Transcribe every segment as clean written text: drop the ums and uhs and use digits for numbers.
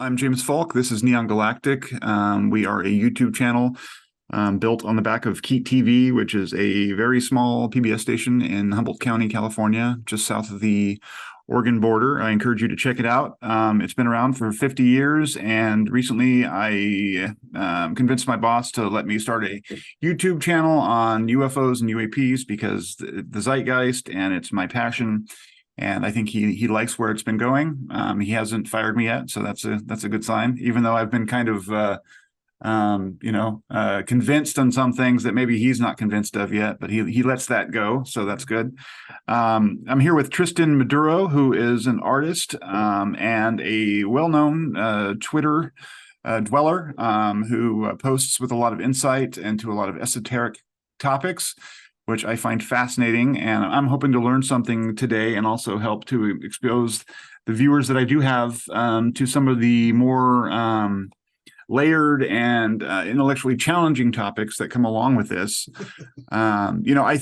I'm James Falk. This is Neon Galactic. We are a YouTube channel built on the back of Keat TV, which is a very small PBS station in Humboldt County, California, just south of the Oregon border. I encourage you to check it out. It's been around for 50 years, and recently I convinced my boss to let me start a YouTube channel on UFOs and UAPs because the zeitgeist, and it's my passion. And I think he likes where it's been going. He hasn't fired me yet, so that's a good sign. Even though I've been kind of convinced on some things that maybe he's not convinced of yet, but he lets that go, so that's good. I'm here with Tristan Maduro, who is an artist and a well-known Twitter dweller who posts with a lot of insight into a lot of esoteric topics, which I find fascinating, and I'm hoping to learn something today and also help to expose the viewers that I do have to some of the more layered and intellectually challenging topics that come along with this. I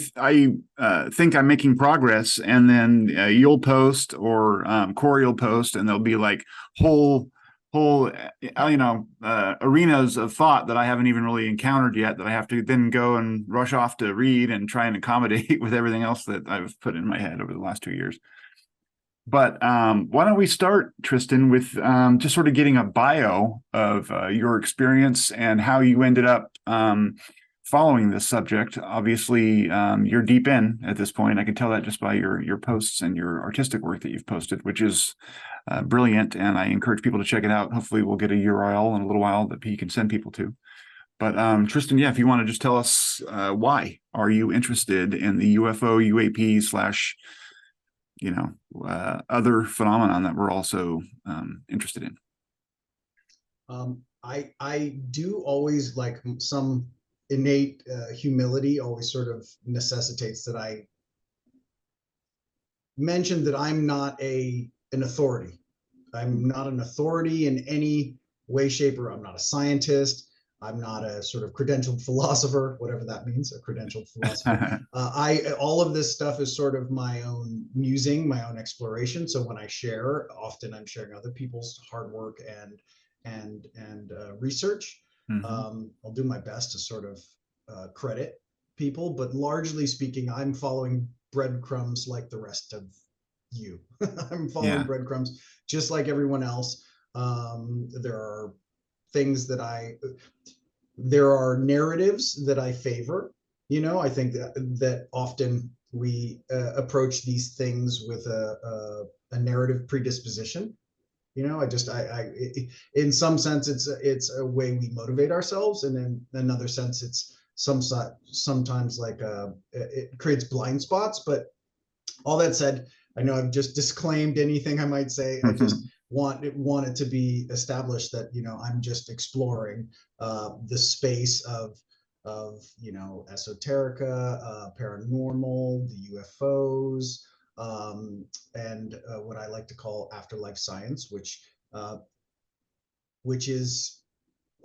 think I'm making progress, and then you'll post or Corey will post, and there'll be like whole arenas of thought that I haven't even really encountered yet that I have to then go and rush off to read and try and accommodate with everything else that I've put in my head over the last 2 years. But why don't we start, Tristan, with just sort of getting a bio of your experience and how you ended up following this subject. Obviously, you're deep in at this point. I can tell that just by your posts and your artistic work that you've posted, which is brilliant, and I encourage people to check it out. Hopefully we'll get a URL in a little while that you can send people to. But Tristan, yeah, if you want to just tell us why are you interested in the UFO, UAP slash, other phenomenon that we're also interested in. I do always, like, some innate humility always sort of necessitates that I mention that I'm not an authority. I'm not an authority in any way, shape, or I'm not a scientist. I'm not a sort of credentialed philosopher, whatever that means, a credentialed philosopher. All of this stuff is sort of my own musing, my own exploration. So when I share, often I'm sharing other people's hard work and research. Mm-hmm. I'll do my best to sort of credit people, but largely speaking, I'm following breadcrumbs like the rest of you. I'm following breadcrumbs just like everyone else. There are things there are narratives that I favor. I think that often we approach these things with a narrative predisposition. In some sense, it's a way we motivate ourselves, and in another sense, it's sometimes like it creates blind spots. But all that said, I know I've just disclaimed anything I might say. I just want it to be established that I'm just exploring the space of esoterica, paranormal, the UFOs, and what I like to call afterlife science, which is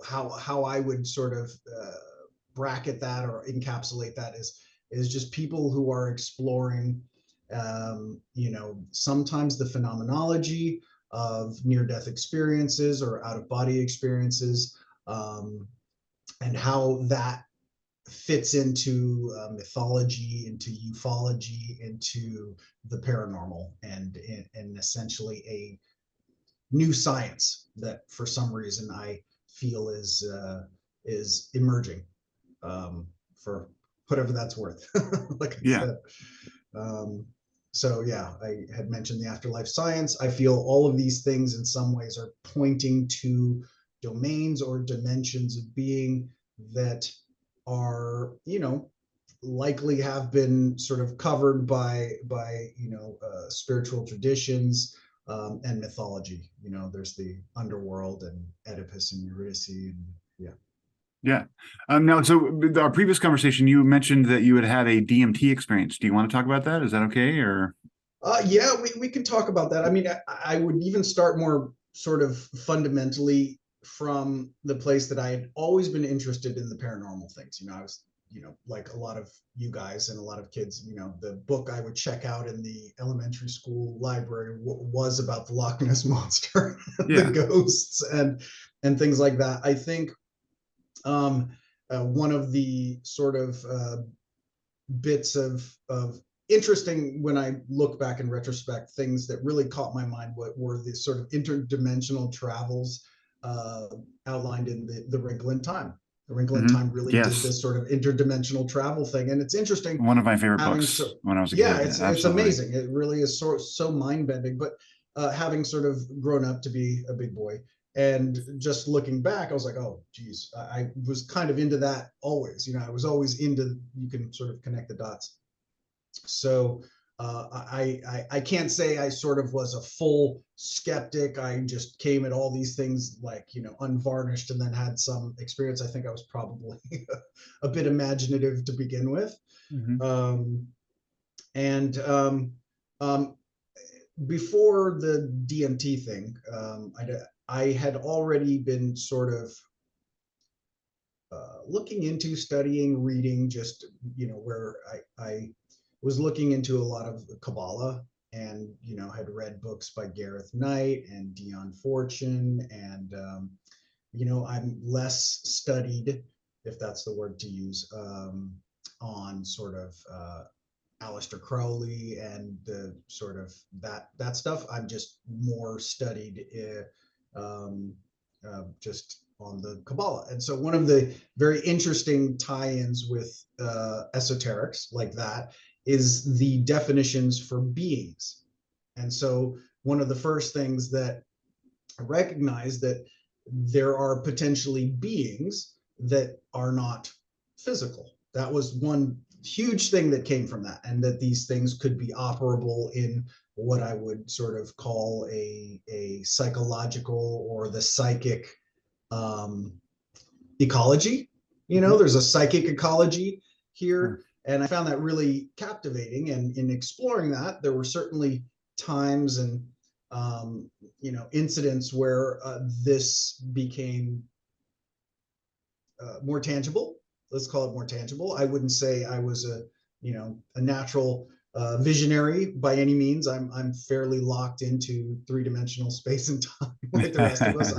how I would sort of bracket that or encapsulate that is just people who are exploring sometimes the phenomenology of near-death experiences or out-of-body experiences, and how that fits into mythology, into ufology, into the paranormal, and essentially a new science that for some reason I feel is emerging, for whatever that's worth. Like I said. So yeah, I had mentioned the afterlife science. I feel all of these things in some ways are pointing to domains or dimensions of being that are, likely have been sort of covered by spiritual traditions and mythology. There's the underworld and Oedipus and Eurydice, and Yeah. Now, so our previous conversation, you mentioned that you had a DMT experience. Do you want to talk about that? Is that okay? Or yeah, we can talk about that. I mean, I would even start more sort of fundamentally from the place that I had always been interested in the paranormal things. I was, like a lot of you guys and a lot of kids, the book I would check out in the elementary school library was about the Loch Ness monster, the Yeah. ghosts and things like that. I think one of the sort of bits of interesting, when I look back in retrospect, things that really caught my mind were the sort of interdimensional travels outlined in the Wrinkle in Time. The Wrinkle in Time really did Yes. this sort of interdimensional travel thing, and it's interesting One of my favorite having books so when I was a yeah, kid. it's Absolutely. amazing. It really is so mind bending. But having sort of grown up to be a big boy, and just looking back, I was like, oh, geez, I was kind of into that always. I was always into, you can sort of connect the dots. So I can't say I sort of was a full skeptic. I just came at all these things like, unvarnished, and then had some experience. I think I was probably a bit imaginative to begin with. Mm-hmm. And before the DMT thing, I had already been sort of looking into studying, reading, just, where I was looking into a lot of Kabbalah, and, had read books by Gareth Knight and Dion Fortune. And, I'm less studied, if that's the word to use, on sort of Aleister Crowley and the sort of that stuff. I'm just more studied just on the Kabbalah. And so one of the very interesting tie-ins with esoterics like that is the definitions for beings. And so one of the first things that I recognize, that there are potentially beings that are not physical. That was one huge thing that came from that, and that these things could be operable in what I would sort of call a psychological or the psychic ecology. Mm-hmm. There's a psychic ecology Sure. here, and I found that really captivating. And in exploring that, there were certainly times and incidents where this became more tangible. Let's call it more tangible. I wouldn't say I was a natural visionary by any means. I'm fairly locked into three-dimensional space and time like the rest of us.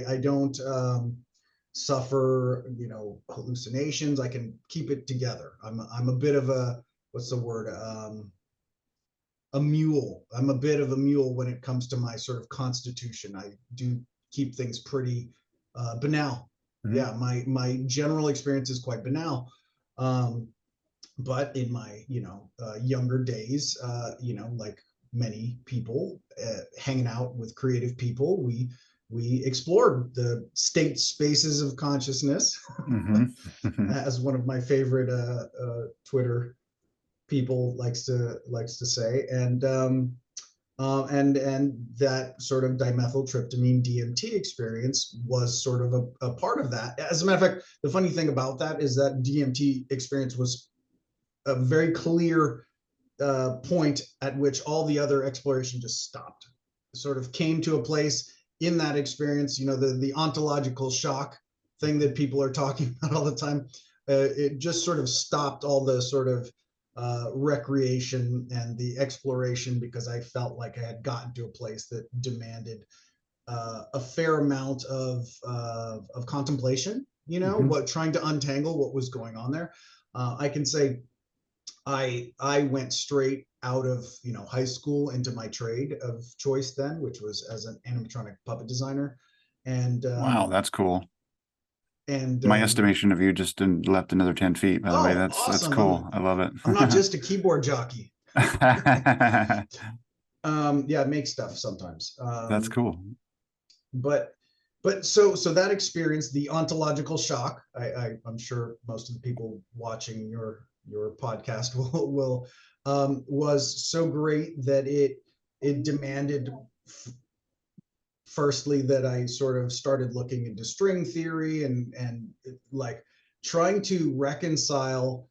I don't suffer hallucinations. I can keep it together. I'm a bit of a, what's the word, a mule. I'm a bit of a mule when it comes to my sort of constitution. I do keep things pretty banal. Mm-hmm. Yeah, my general experience is quite banal. But in my younger days, like many people, hanging out with creative people, we explored the state spaces of consciousness, Mm-hmm. as one of my favorite Twitter people likes to say. And that sort of dimethyltryptamine DMT experience was sort of a part of that. As a matter of fact, the funny thing about that is that DMT experience was a very clear point at which all the other exploration just stopped. It sort of came to a place in that experience, the ontological shock thing that people are talking about all the time. It just sort of stopped all the sort of recreation and the exploration, because I felt like I had gotten to a place that demanded a fair amount of contemplation. Mm-hmm. What trying to untangle what was going on there. I can say I went straight out of high school into my trade of choice then, which was as an animatronic puppet designer, and Wow, that's cool. and My estimation of you just leapt another 10 feet, by the way. oh, That's awesome! cool. I love I'm not it. just a keyboard jockey. Yeah, make stuff sometimes. That's cool. But so that experience, the ontological shock, I'm sure most of the people watching your podcast will was so great that it demanded, firstly, that I sort of started looking into string theory and like trying to reconcile.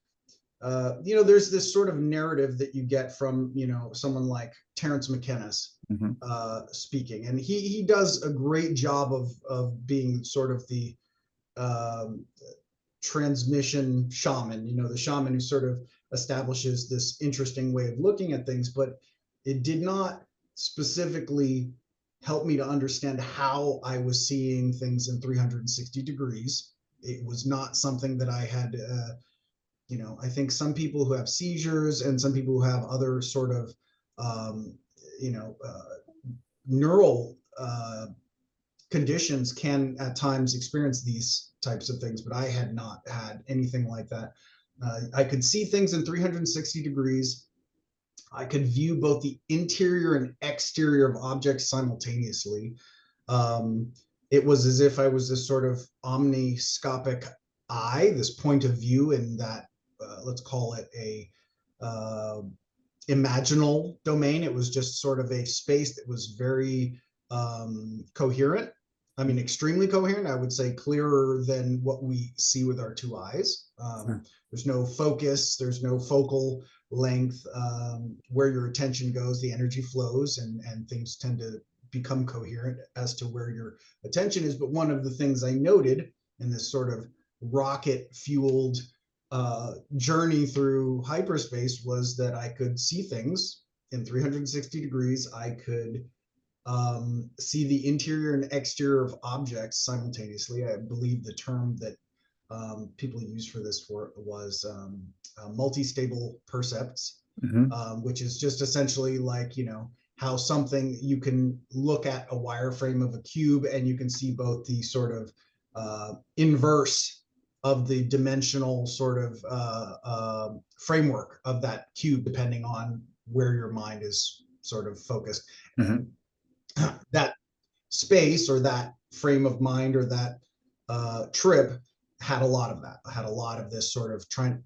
There's this sort of narrative that you get from someone like Terence McKenna's Mm-hmm. speaking, and he does a great job of being sort of the um, transmission shaman, the shaman who sort of establishes this interesting way of looking at things, but it did not specifically help me to understand how I was seeing things in 360 degrees. It was not something that I had, I think some people who have seizures and some people who have other sort of, neural conditions can at times experience these types of things, but I had not had anything like that. I could see things in 360 degrees. I could view both the interior and exterior of objects simultaneously. Um, it was as if I was this sort of omniscopic eye, this point of view in that, let's call it a imaginal domain. It was just sort of a space that was very coherent. I mean, extremely coherent. I would say clearer than what we see with our two eyes. Sure. There's no focus. There's no focal length. Where your attention goes, the energy flows, and things tend to become coherent as to where your attention is. But one of the things I noted in this sort of rocket fueled journey through hyperspace was that I could see things in 360 degrees. I could see the interior and exterior of objects simultaneously. I believe the term that people use for this was multi-stable percepts, which is just essentially like, how something, you can look at a wireframe of a cube and you can see both the sort of inverse of the dimensional sort of framework of that cube, depending on where your mind is sort of focused. And that space or that frame of mind or that trip had a lot of that. I had a lot of this sort of trying,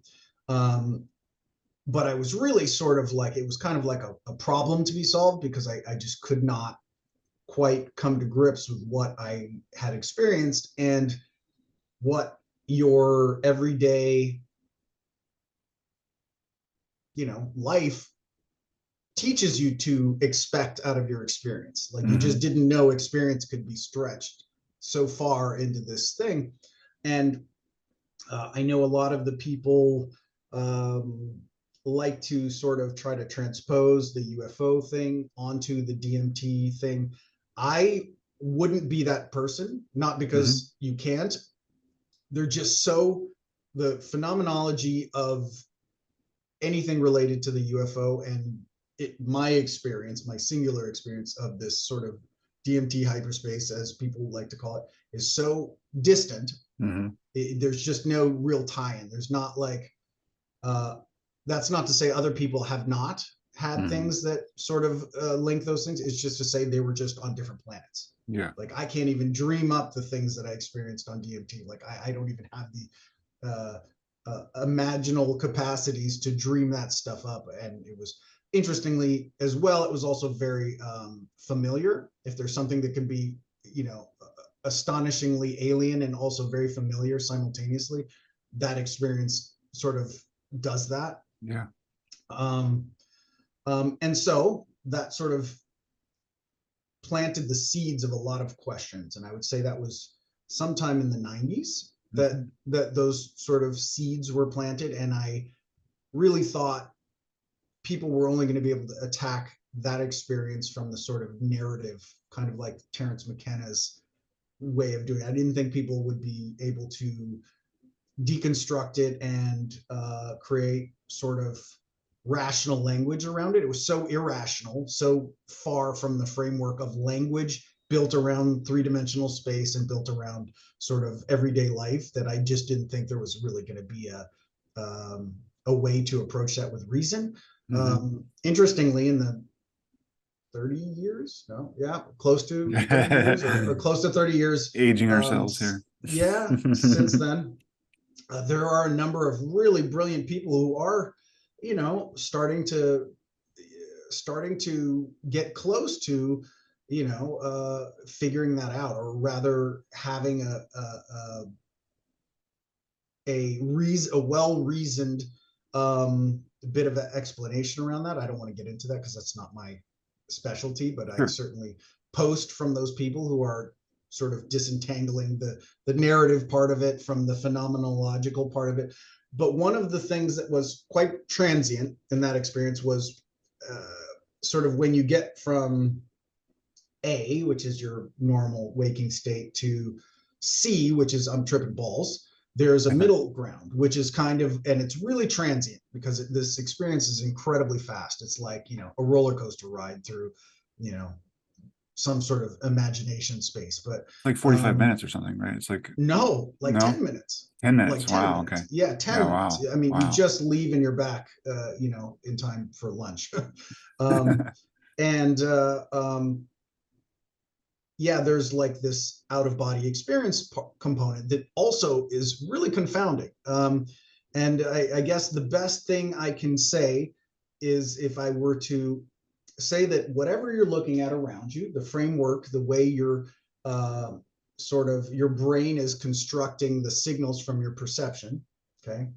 but I was really sort of like, it was kind of like a problem to be solved, because I just could not quite come to grips with what I had experienced and what your everyday, life teaches you to expect out of your experience. Like, you just didn't know experience could be stretched so far into this thing. And I know a lot of the people like to sort of try to transpose the UFO thing onto the DMT thing. I wouldn't be that person, not because you can't. They're just the phenomenology of anything related to the UFO and my experience, my singular experience of this sort of DMT hyperspace, as people like to call it, is so distant. There's just no real tie-in. There's not like, that's not to say other people have not had things that sort of link those things. It's just to say they were just on different planets. Yeah. Like, I can't even dream up the things that I experienced on DMT. Like, I don't even have the imaginal capacities to dream that stuff up. And it was, interestingly as well, it was also very familiar. If there's something that can be, astonishingly alien and also very familiar simultaneously, that experience sort of does that. Yeah. And so that sort of planted the seeds of a lot of questions. And I would say that was sometime in the 90s that those sort of seeds were planted. And I really thought people were only going to be able to attack that experience from the sort of narrative, kind of like Terence McKenna's way of doing it. I didn't think people would be able to deconstruct it and create sort of rational language around it. It was so irrational, so far from the framework of language built around three-dimensional space and built around sort of everyday life, that I just didn't think there was really going to be a way to approach that with reason. Interestingly, in the 30 years, close to 30 years or close to 30 years, aging ourselves here. Since then, there are a number of really brilliant people who are, starting to get close to, figuring that out, or rather having a well-reasoned bit of an explanation around that. I don't want to get into that because that's not my specialty, but I certainly post from those people who are sort of disentangling the narrative part of it from the phenomenological part of it. But one of the things that was quite transient in that experience was sort of when you get from A, which is your normal waking state, to C, which is I'm tripping balls. There's a middle ground, which is kind of, and it's really transient because this experience is incredibly fast. It's like, a roller coaster ride through, some sort of imagination space. But like 45 minutes or something, right? It's like no, like no? 10 minutes. 10 minutes. Like 10 Wow. minutes. Okay. Yeah, 10 Yeah. minutes. Wow. I mean, you Wow. just leave and you're back, in time for lunch. um, and yeah, there's like this out of body experience component that also is really confounding. And I guess the best thing I can say is if I were to say that whatever you're looking at around you, the framework, the way your sort of your brain is constructing the signals from your perception, okay,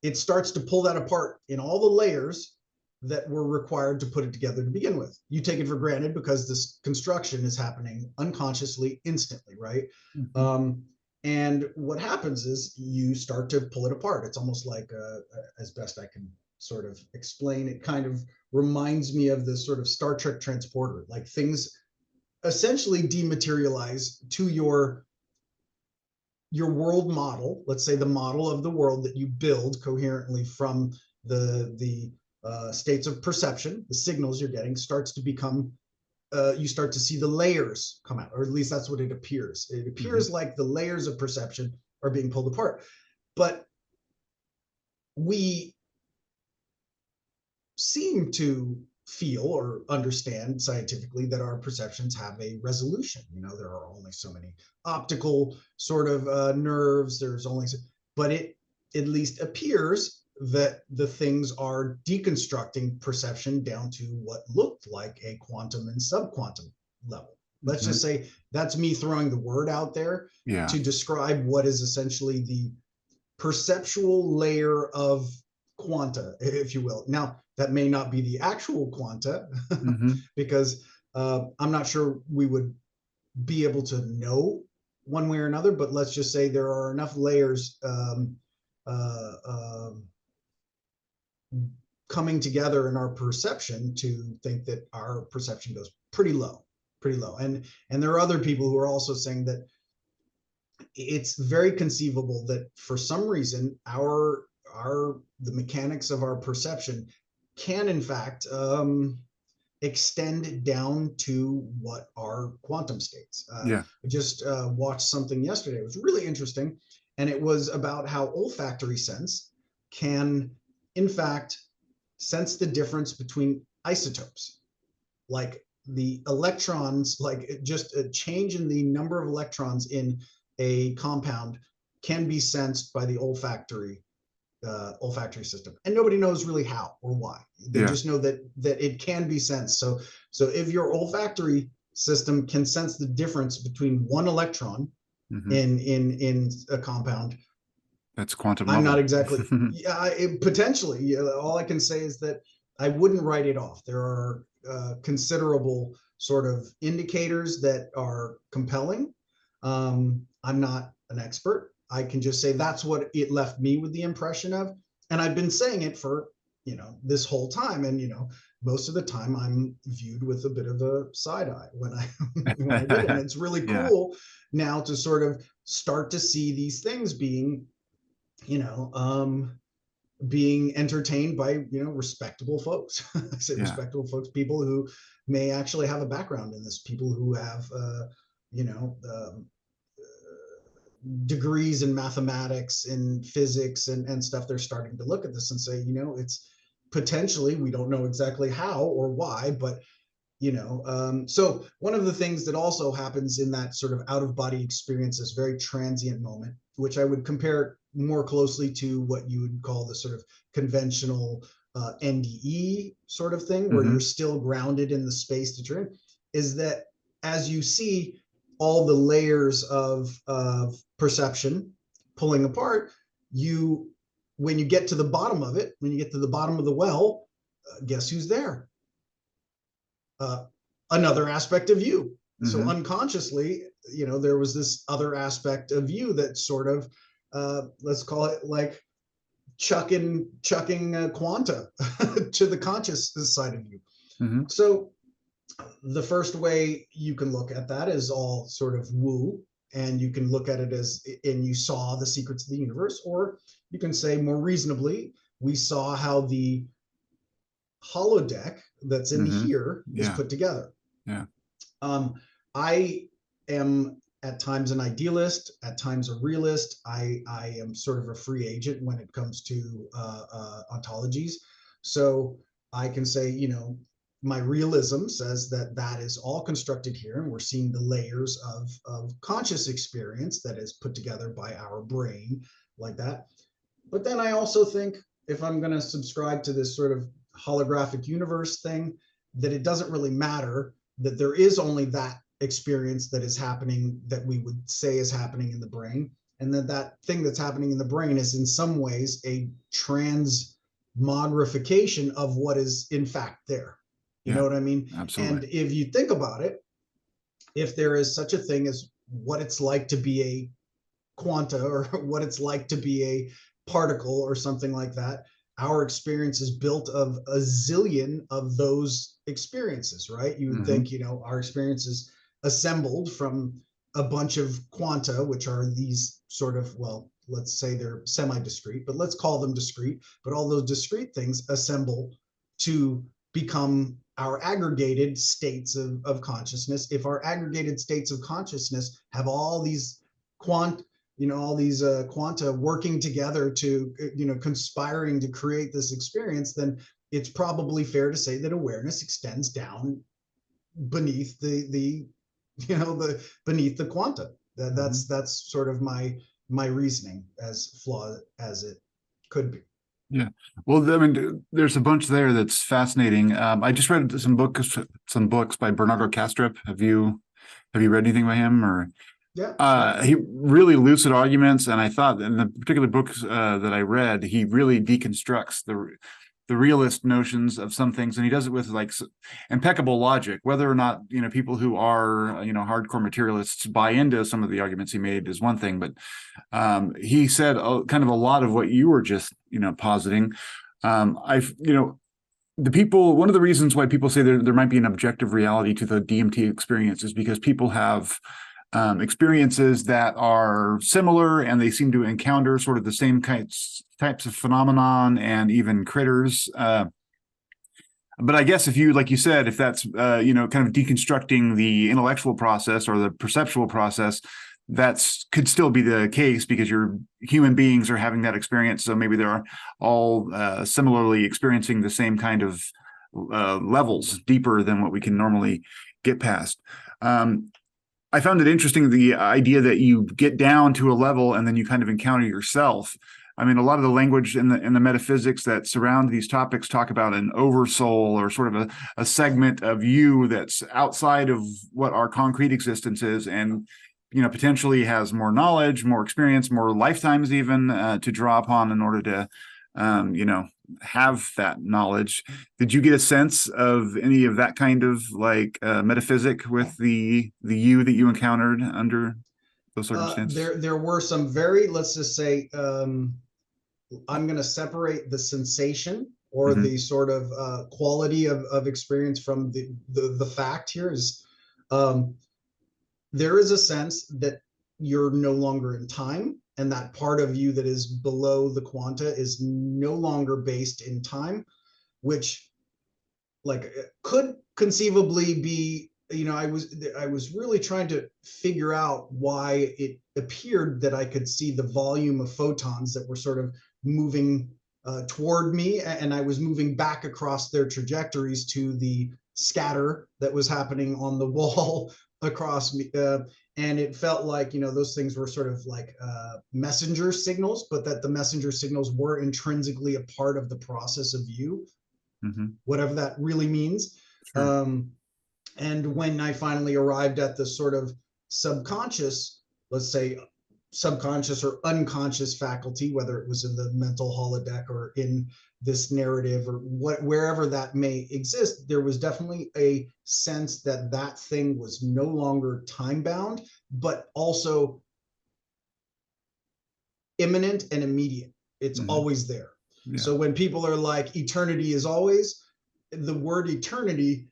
it starts to pull that apart in all the layers that were required to put it together to begin with. You take it for granted because this construction is happening unconsciously, instantly, right? Mm-hmm. And what happens is you start to pull it apart. It's almost like, as best I can sort of explain, it kind of reminds me of the sort of Star Trek transporter, like things essentially dematerialize to your world model. Let's say the model of the world that you build coherently from the states of perception, the signals you're getting starts to become, you start to see the layers come out, or at least that's what it appears. It appears like the layers of perception are being pulled apart. But we seem to feel or understand scientifically that our perceptions have a resolution. There are only so many optical sort of nerves. There's only, but it at least appears that the things are deconstructing perception down to what looked like a quantum and subquantum level. Let's just say that's me throwing the word out there to describe what is essentially the perceptual layer of quanta, if you will. Now, that may not be the actual quanta, because I'm not sure we would be able to know one way or another, but let's just say there are enough layers coming together in our perception to think that our perception goes pretty low. And there are other people who are also saying that it's very conceivable that for some reason the mechanics of our perception can in fact extend down to what are quantum states. I just watched something yesterday. It was really interesting, and it was about how olfactory sense can in fact sense the difference between isotopes, like the electrons, like just a change in the number of electrons in a compound can be sensed by the olfactory system, and nobody knows really how or why. They just know that it can be sensed. So if your olfactory system can sense the difference between one electron in a compound, that's quantum I'm level. not exactly potentially. All I can say is that I wouldn't write it off. There are considerable sort of indicators that are compelling. I'm not an expert. I can just say that's what it left me with the impression of. And I've been saying it for, this whole time. And, most of the time I'm viewed with a bit of a side eye when I did it. And it's really cool now to sort of start to see these things being, being entertained by, respectable folks. I say respectable folks, people who may actually have a background in this, people who have, degrees in mathematics and physics and stuff. They're starting to look at this and say, it's potentially, we don't know exactly how or why, but so one of the things that also happens in that sort of out of body experience, this very transient moment, which I would compare more closely to what you would call the sort of conventional NDE sort of thing, where you're still grounded in the space that you're in, is that as you see all the layers of perception pulling apart, when you get to the bottom of it, when you get to the bottom of the well, guess who's there? Another aspect of you. So Mm-hmm. unconsciously, there was this other aspect of you that sort of, let's call it like chucking quanta to the conscious side of you. Mm-hmm. So the first way you can look at that is all sort of woo, and you can look at it as in you saw the secrets of the universe, or you can say more reasonably, we saw how the holodeck that's in Mm-hmm. here is Yeah. put together. Yeah. Um, I am at times an idealist, at times a realist. I am sort of a free agent when it comes to ontologies. So I can say, my realism says that that is all constructed here, and we're seeing the layers of conscious experience that is put together by our brain, like that. But then I also think, if I'm going to subscribe to this sort of holographic universe thing, that it doesn't really matter, that there is only that experience that is happening, that we would say is happening in the brain, and that that thing that's happening in the brain is in some ways a transmogrification of what is in fact there. You Yeah. know what I mean? Absolutely. And if you think about it, if there is such a thing as what it's like to be a quanta, or what it's like to be a particle or something like that, our experience is built of a zillion of those experiences, right? You would Mm-hmm. think, our experience is assembled from a bunch of quanta, which are these sort of, well, let's say they're semi-discrete, but let's call them discrete. But all those discrete things assemble to become our aggregated states of consciousness. If our aggregated states of consciousness have all these all these quanta working together to, conspiring to create this experience, then it's probably fair to say that awareness extends down beneath the beneath the quanta. Mm-hmm. That's sort of my reasoning, as flawed as it could be. Yeah. Well, I mean, there's a bunch there that's fascinating. I just read some books by Bernardo Kastrup. Have you read anything by him? Or Yeah, yeah. he really lucid arguments, and I thought in the particular books that I read, he really deconstructs the realist notions of some things, and he does it with like impeccable logic. Whether or not people who are hardcore materialists buy into some of the arguments he made is one thing, but he said kind of a lot of what you were just positing. I've the people, one of the reasons why people say there might be an objective reality to the DMT experience is because people have experiences that are similar, and they seem to encounter sort of the same types of phenomenon and even critters. But I guess if you, like you said, if that's kind of deconstructing the intellectual process or the perceptual process, that's could still be the case because your human beings are having that experience. So maybe they're all similarly experiencing the same kind of levels deeper than what we can normally get past. I found it interesting, the idea that you get down to a level and then you kind of encounter yourself. I mean, a lot of the language in the metaphysics that surround these topics talk about an oversoul, or sort of a segment of you that's outside of what our concrete existence is, and potentially has more knowledge, more experience, more lifetimes even to draw upon in order to have that knowledge. Did you get a sense of any of that kind of like metaphysic with the you that you encountered under those circumstances? There were some very, let's just say, I'm going to separate the sensation or Mm-hmm. the sort of quality of experience from the fact here is, um, there is a sense that you're no longer in time, and that part of you that is below the quanta is no longer based in time, which like could conceivably be, I was really trying to figure out why it appeared that I could see the volume of photons that were sort of moving toward me, and I was moving back across their trajectories to the scatter that was happening on the wall across me, and it felt like those things were sort of like messenger signals, but that the messenger signals were intrinsically a part of the process of you, Mm-hmm. whatever that really means. Sure. And when I finally arrived at the sort of subconscious, let's say, subconscious or unconscious faculty, whether it was in the mental holodeck or in this narrative or wherever that may exist, there was definitely a sense that that thing was no longer time bound, but also imminent and immediate. It's always there. Yeah. So when people are like, eternity is always, the word eternity,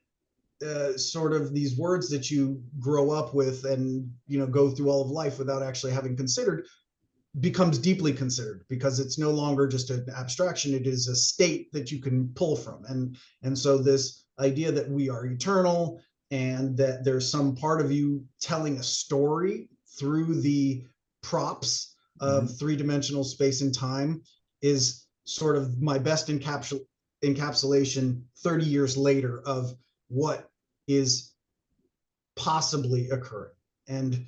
sort of these words that you grow up with and, you know, go through all of life without actually having considered, becomes deeply considered, because it's no longer just an abstraction. It is a state that you can pull from. And so this idea that we are eternal and that there's some part of you telling a story through the props of three-dimensional space and time is sort of my best encapsulation 30 years later of what is possibly occurring. And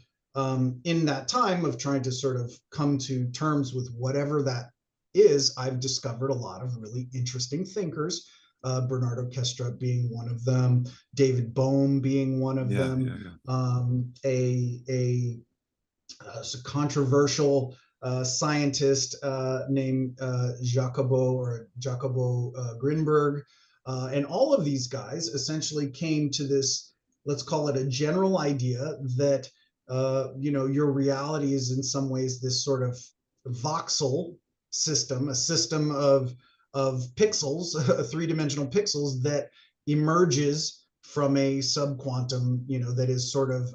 in that time of trying to sort of come to terms with whatever that is, I've discovered a lot of really interesting thinkers, Bernardo Kestra being one of them, David Bohm being one of them, a controversial scientist named Jacobo Grinberg. And all of these guys essentially came to this, let's call it a general idea that you know, your reality is in some ways this sort of voxel system, a system of pixels, three-dimensional pixels that emerges from a subquantum, you know, that is sort of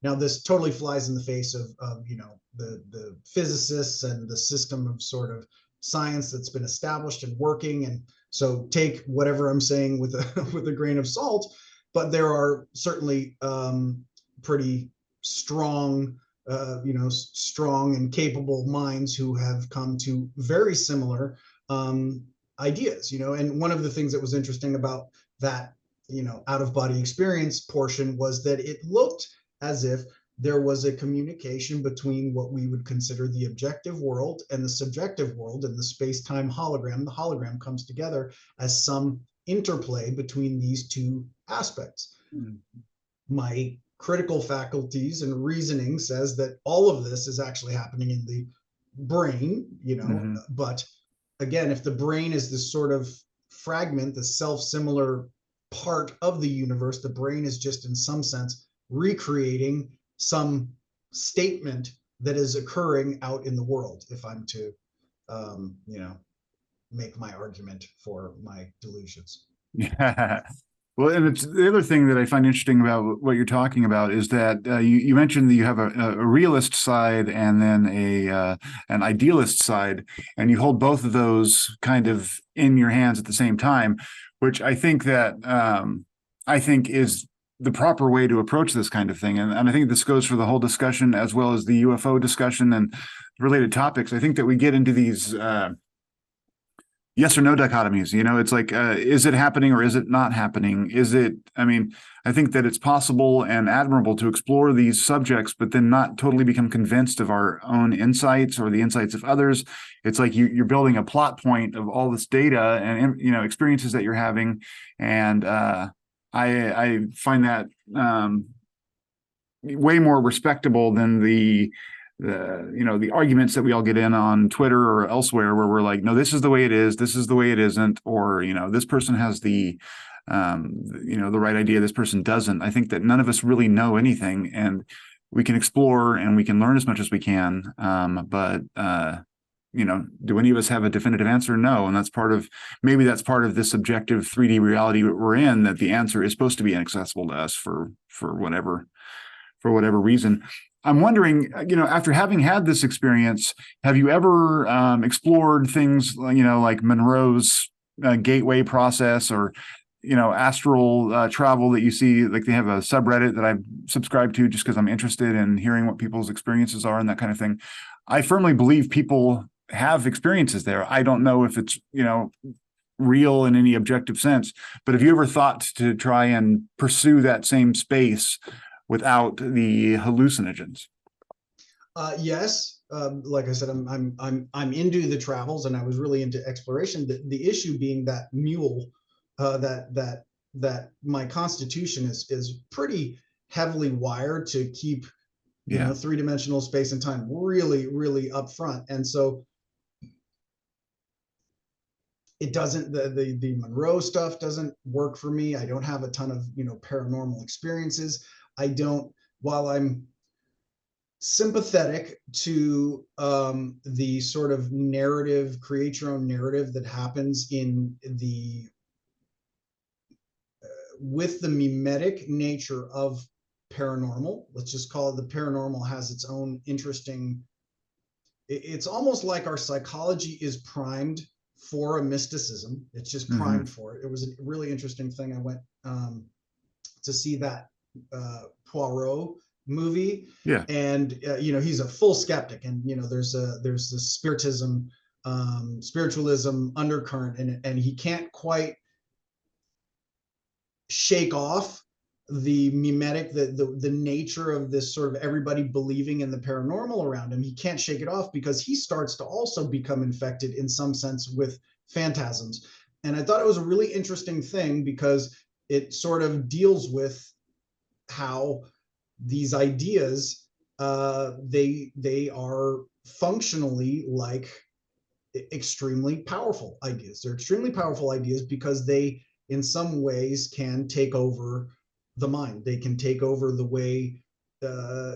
now this totally flies in the face of you know, the physicists and the system of sort of science that's been established and working. And so take whatever I'm saying with a with a grain of salt, but there are certainly pretty strong, you know, strong and capable minds who have come to very similar ideas, you know. And one of the things that was interesting about that, you know, out of body experience portion was that it looked as if there was a communication between what we would consider the objective world and the subjective world, and the space-time hologram. The hologram comes together as some interplay between these two aspects. My critical faculties and reasoning says that all of this is actually happening in the brain, you know, but again, if the brain is this sort of fragment, the self-similar part of the universe, the brain is just in some sense recreating some statement that is occurring out in the world, if I'm to you know, make my argument for my delusions. Yeah. Well, and it's the other thing that I find interesting about what you're talking about is that you mentioned that you have a realist side and then an idealist side, and you hold both of those kind of in your hands at the same time, which I think that I think is the proper way to approach this kind of thing. And I think this goes for the whole discussion as well as the UFO discussion and related topics. I think that we get into these yes or no dichotomies. You know, it's like, is it happening or is it not happening? Is it, I mean, I think that it's possible and admirable to explore these subjects, but then not totally become convinced of our own insights or the insights of others. It's like you're building a plot point of all this data and, you know, experiences that you're having. And I find that way more respectable than the you know, the arguments that we all get in on Twitter or elsewhere where we're like, no, this is the way it is, this is the way it isn't, or, you know, this person has the you know, the right idea, this person doesn't. I think that none of us really know anything, and we can explore and we can learn as much as we can, but you know, do any of us have a definitive answer? No. And that's part of, maybe that's part of this subjective 3D reality we're in, that the answer is supposed to be inaccessible to us for whatever reason. I'm wondering, you know, after having had this experience, have you ever explored things, you know, like Monroe's gateway process, or, you know, astral travel that you see? Like, they have a subreddit that I've subscribed to just because I'm interested in hearing what people's experiences are and that kind of thing. I firmly believe people have experiences there. I don't know if it's, you know, real in any objective sense, but have you ever thought to try and pursue that same space without the hallucinogens? Yes, like I said, I'm into the travels, and I was really into exploration. The issue being that mule, that my constitution is pretty heavily wired to keep Yeah. three-dimensional space and time, really, really upfront. And so it doesn't, the Monroe stuff doesn't work for me. I don't have a ton of, paranormal experiences. I don't, while I'm sympathetic to the sort of narrative, create your own narrative that happens in the with the mimetic nature of paranormal. Let's just call it, the paranormal has its own interesting, it's almost like our psychology is primed for a mysticism. It's just Mm-hmm. primed for it. It was a really interesting thing. I went to see that Poirot movie, Yeah. and he's a full skeptic, and there's this spiritualism undercurrent, and he can't quite shake off the mimetic, the nature of this sort of everybody believing in the paranormal around him. He can't shake it off because he starts to also become infected in some sense with phantasms. And I thought it was a really interesting thing because it sort of deals with how these ideas, they are functionally like extremely powerful ideas. They're extremely powerful ideas because they, in some ways, can take over the mind. They can take over the way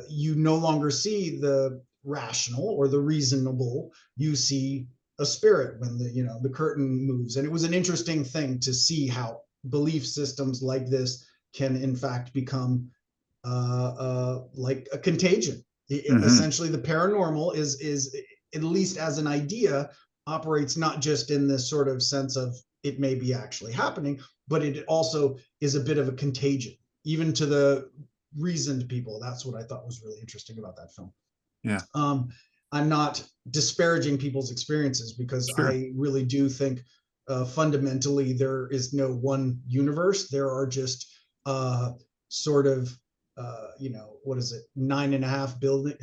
you no longer see the rational or the reasonable. You see a spirit when the curtain moves. And it was an interesting thing to see how belief systems like this can, in fact, become like a contagion. Mm-hmm. Essentially, the paranormal is, at least as an idea, operates not just in this sort of sense of it may be actually happening, but it also is a bit of a contagion, even to the reasoned people. That's what I thought was really interesting about that film. Yeah. I'm not disparaging people's experiences because Sure. I really do think fundamentally there is no one universe. There are just sort of what is it, 9.5 billion?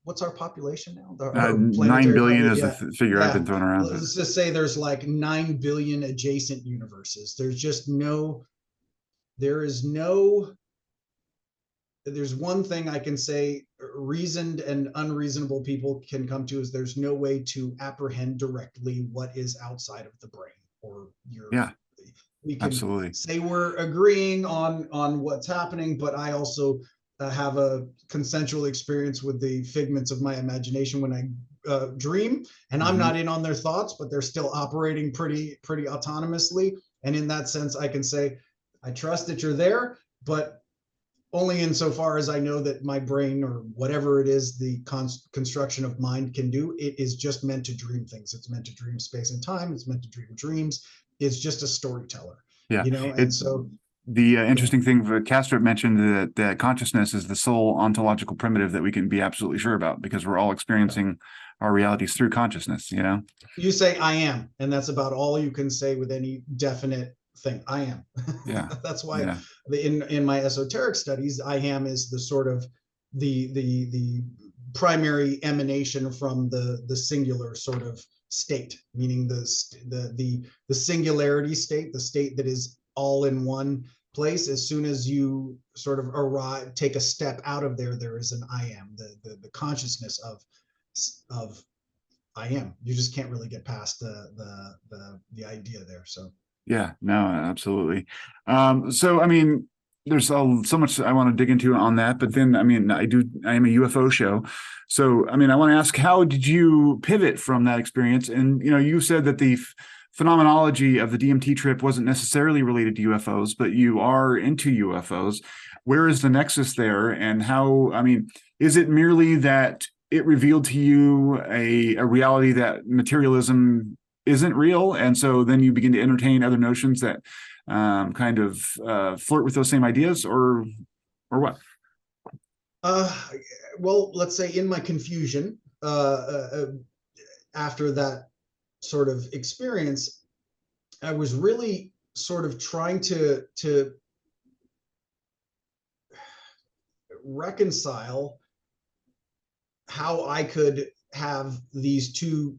What's our population now? Our 9 planetary billion population? is the Yeah, figure I've been yeah. throwing around, but Let's just say there's like 9 billion adjacent universes. There is no there's one thing I can say reasoned and unreasonable people can come to, is there's no way to apprehend directly what is outside of the brain or your, yeah, we can absolutely. say we're agreeing on what's happening, but I also have a consensual experience with the figments of my imagination when I dream, and I'm Mm-hmm. not in on their thoughts, but they're still operating pretty autonomously. And in that sense, I can say I trust that you're there, but only insofar as I know that my brain, or whatever it is, the construction of mind can do, it is just meant to dream things. It's meant to dream space and time. It's meant to dream dreams. It's just a storyteller, Yeah. and It so, the yeah. interesting thing, Castro mentioned that consciousness is the sole ontological primitive that we can be absolutely sure about because we're all experiencing our realities through consciousness, you know? You say I am, and that's about all you can say with any definite thing. I am. Yeah. That's why Yeah. in my esoteric studies, I am is the sort of the primary emanation from the singular sort of state, meaning the singularity state, the state that is all in one place. As soon as you sort of arrive, take a step out of there, there is an I am, the consciousness of I am. You just can't really get past the idea there. So Yeah, no, absolutely. So I mean, there's so much I want to dig into on that, but then I mean, I am a UFO show. So I mean, I want to ask, how did you pivot from that experience? And you said that the phenomenology of the DMT trip wasn't necessarily related to UFOs, but you are into UFOs. Where is the nexus there? And how, I mean, is it merely that it revealed to you a reality that materialism isn't real, and so then you begin to entertain other notions that kind of flirt with those same ideas, or what? uh well, let's say in my confusion, after that sort of experience, I was really sort of trying to reconcile how I could have these two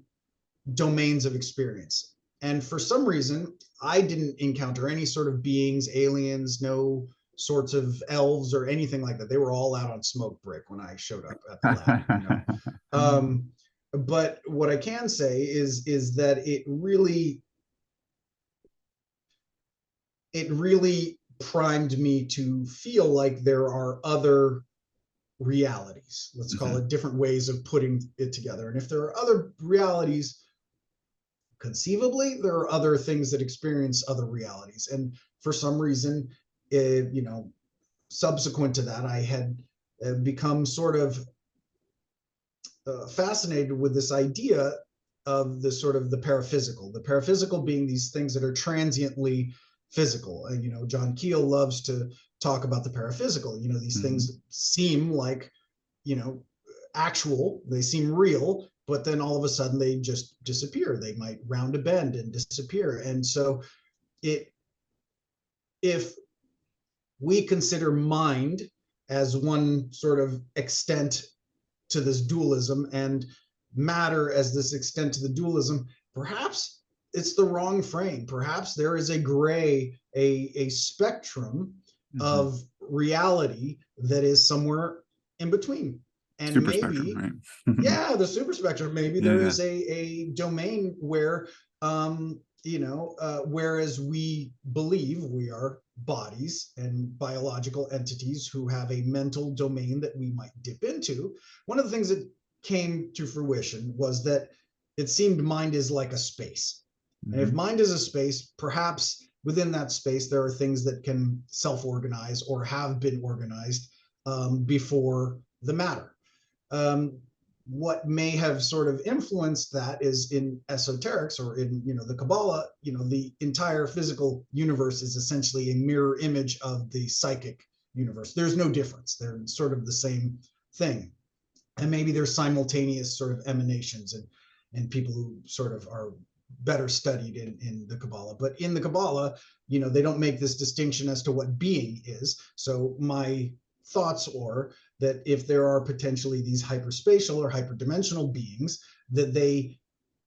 domains of experience. And for some reason, I didn't encounter any sort of beings, aliens, no sorts of elves or anything like that. They were all out on smoke break when I showed up at the lab, you know. But what I can say is that it really primed me to feel like there are other realities. Let's call it different ways of putting it together. And if there are other realities, conceivably, there are other things that experience other realities. And for some reason, you know, subsequent to that, I had become sort of fascinated with this idea of the sort of the paraphysical being these things that are transiently physical. And, you know, John Keel loves to talk about the paraphysical. You know, these things seem like, you know, actual, they seem real, but then all of a sudden they just disappear. They might round a bend and disappear. And so if we consider mind as one sort of extent to this dualism and matter as this extent to the dualism, perhaps it's the wrong frame. Perhaps there is a gray, a spectrum of reality that is somewhere in between. And super maybe, spectrum, right? yeah, the super spectrum, maybe there is a domain where, you know, whereas we believe we are bodies and biological entities who have a mental domain that we might dip into. One of the things that came to fruition was that it seemed mind is like a space. And if mind is a space, perhaps within that space, there are things that can self-organize or have been organized before the matter. What may have sort of influenced that is in esoterics or in, you know, the Kabbalah, you know, the entire physical universe is essentially a mirror image of the psychic universe. There's no difference. They're sort of the same thing. And maybe there's simultaneous sort of emanations and people who sort of are better studied in the Kabbalah. But in the Kabbalah, you know, they don't make this distinction as to what being is. So my thoughts are that if there are potentially these hyperspatial or hyperdimensional beings, that they,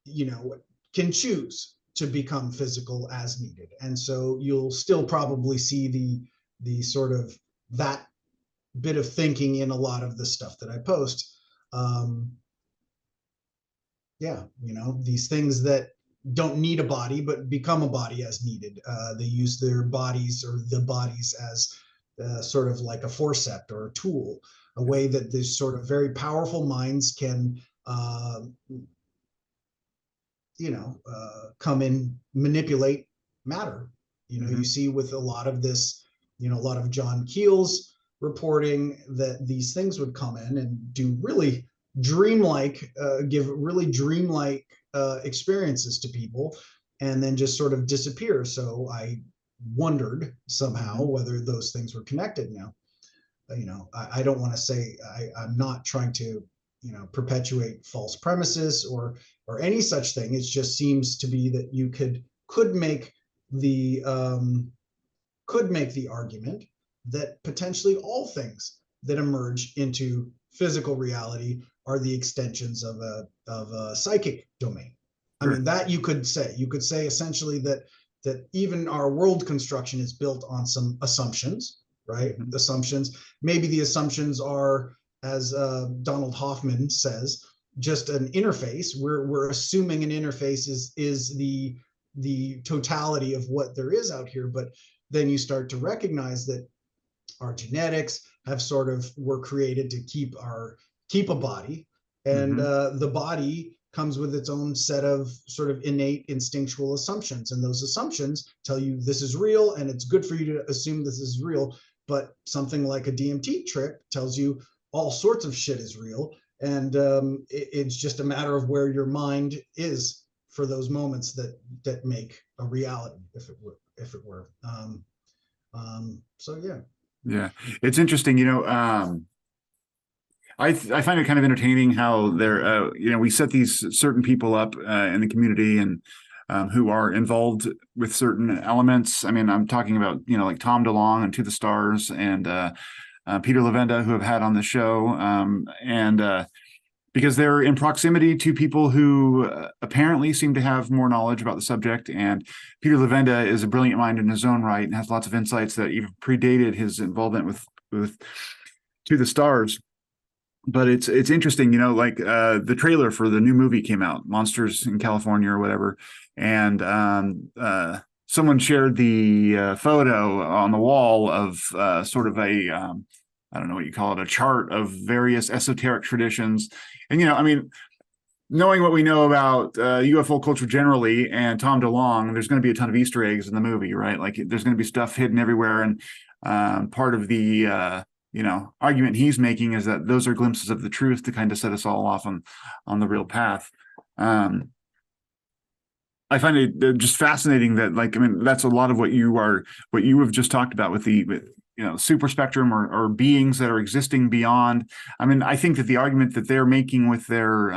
you know, can choose to become physical as needed. And so you'll still probably see the sort of that bit of thinking in a lot of the stuff that I post. Yeah, you know, these things that don't need a body but become a body as needed. They use their bodies or the bodies as sort of like a forceps or a tool, a way that these sort of very powerful minds can, you know, come in, manipulate matter. You know, you see with a lot of this, you know, a lot of John Keel's reporting that these things would come in and do really dreamlike, give really dreamlike experiences to people and then just sort of disappear. So I wondered somehow whether those things were connected. Now, you know, I don't want to say I'm not trying to, you know, perpetuate false premises or any such thing. It just seems to be that you could make the argument that potentially all things that emerge into physical reality are the extensions of a psychic domain. Sure. I mean, that you could say essentially that even our world construction is built on some assumptions, right? Assumptions. Maybe the assumptions are, as Donald Hoffman says, just an interface. We're assuming an interface is the totality of what there is out here, but then you start to recognize that our genetics have sort of were created to keep a body, and the body comes with its own set of sort of innate instinctual assumptions, and those assumptions tell you this is real and it's good for you to assume this is real. But something like a DMT trip tells you all sorts of shit is real, and it's just a matter of where your mind is for those moments that make a reality, if it were. So yeah, it's interesting, you know. I find it kind of entertaining how they're, you know, we set these certain people up in the community and who are involved with certain elements. I mean, I'm talking about, you know, like Tom DeLonge and To the Stars and Peter Levenda, who have had on the show, and because they're in proximity to people who apparently seem to have more knowledge about the subject. And Peter Levenda is a brilliant mind in his own right and has lots of insights that even predated his involvement with To the Stars. But it's interesting, like the trailer for the new movie came out, Monsters in California or whatever, and someone shared the photo on the wall of sort of a I don't know what you call it, a chart of various esoteric traditions. And, I mean, knowing what we know about UFO culture generally and Tom DeLonge, there's going to be a ton of Easter eggs in the movie, right? Like there's going to be stuff hidden everywhere. And part of the, argument he's making is that those are glimpses of the truth to kind of set us all off on the real path. I find it just fascinating that, like, I mean, that's a lot of what you have just talked about with super spectrum or beings that are existing beyond. I mean, I think that the argument that they're making with their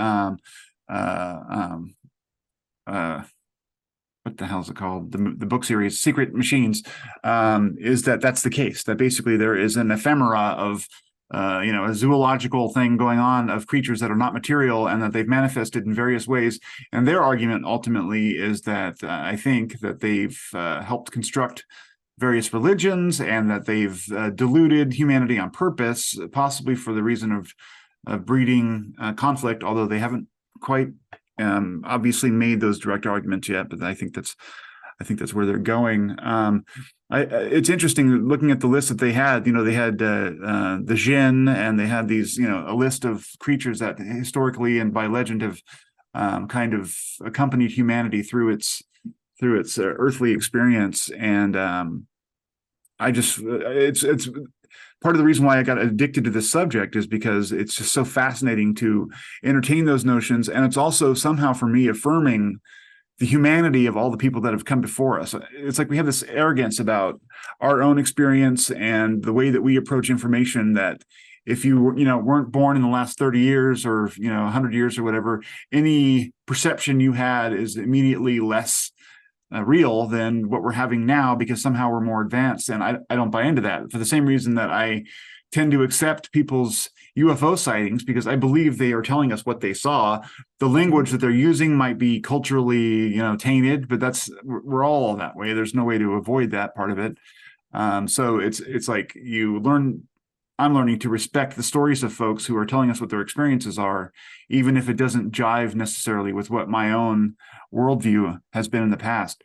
what the hell is it called? The book series Secret Machines is that that's the case, that basically there is an ephemera of a zoological thing going on of creatures that are not material and that they've manifested in various ways. And their argument ultimately is that I think that they've helped construct various religions and that they've deluded humanity on purpose, possibly for the reason of breeding conflict, although they haven't quite obviously made those direct arguments yet. But I think that's where they're going. It's interesting looking at the list that they had. They had the Jinn, and they had these, a list of creatures that historically and by legend have kind of accompanied humanity through its earthly experience. And it's part of the reason why I got addicted to this subject is because it's just so fascinating to entertain those notions. And it's also somehow for me affirming the humanity of all the people that have come before us. It's like we have this arrogance about our own experience and the way that we approach information, that if you weren't born in the last 30 years or 100 years or whatever, any perception you had is immediately less real than what we're having now because somehow we're more advanced. And I don't buy into that for the same reason that I tend to accept people's UFO sightings, because I believe they are telling us what they saw. The language that they're using might be culturally, tainted, but we're all that way. There's no way to avoid that part of it. So it's like I'm learning to respect the stories of folks who are telling us what their experiences are, even if it doesn't jive necessarily with what my own worldview has been in the past.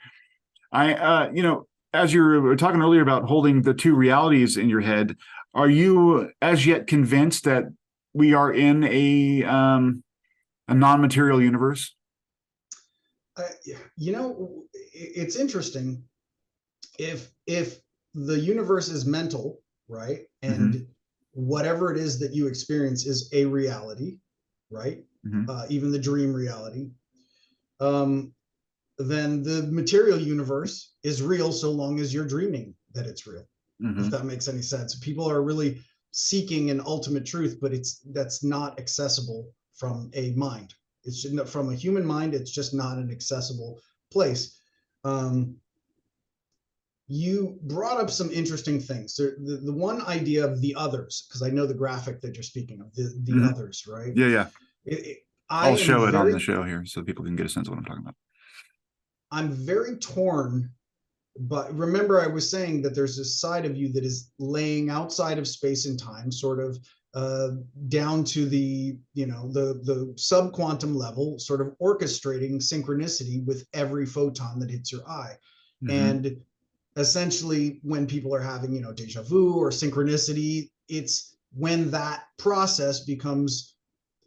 As you were talking earlier about holding the two realities in your head, are you as yet convinced that we are in a non-material universe? It's interesting. If the universe is mental, right, and whatever it is that you experience is a reality, right, even the dream reality, then the material universe is real so long as you're dreaming that it's real. If that makes any sense. People are really seeking an ultimate truth, but that's not accessible from a mind. It's just, from a human mind, it's just not an accessible place. You brought up some interesting things. The one idea of the others, because I know the graphic that you're speaking of, the others, right? Yeah. I'll show it on the show here so people can get a sense of what I'm talking about. I'm very torn. But remember, I was saying that there's this side of you that is laying outside of space and time, sort of down to the subquantum level, sort of orchestrating synchronicity with every photon that hits your eye. And essentially, when people are having, deja vu or synchronicity, it's when that process becomes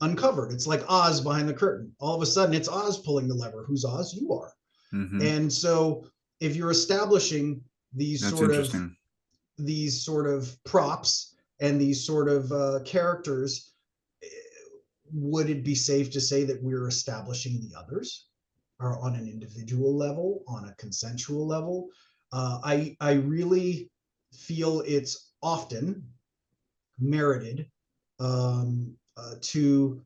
uncovered. It's like Oz behind the curtain. All of a sudden, it's Oz pulling the lever. Who's Oz? You are. And so if you're establishing these sort of props and these sort of characters, would it be safe to say that we're establishing the others, or on an individual level, on a consensual level? I really feel it's often merited to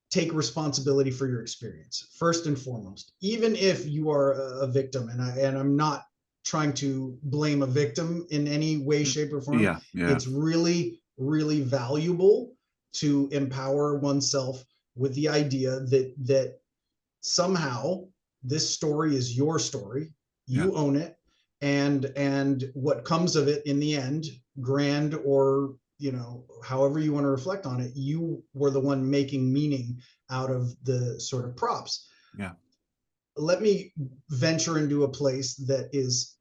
take responsibility for your experience first and foremost, even if you are a victim. And I'm not trying to blame a victim in any way, shape, or form. Yeah. It's really, really valuable to empower oneself with the idea that somehow this story is your story, you own it, and what comes of it in the end, grand or however you want to reflect on it, you were the one making meaning out of the sort of props. Yeah. Let me venture into a place that is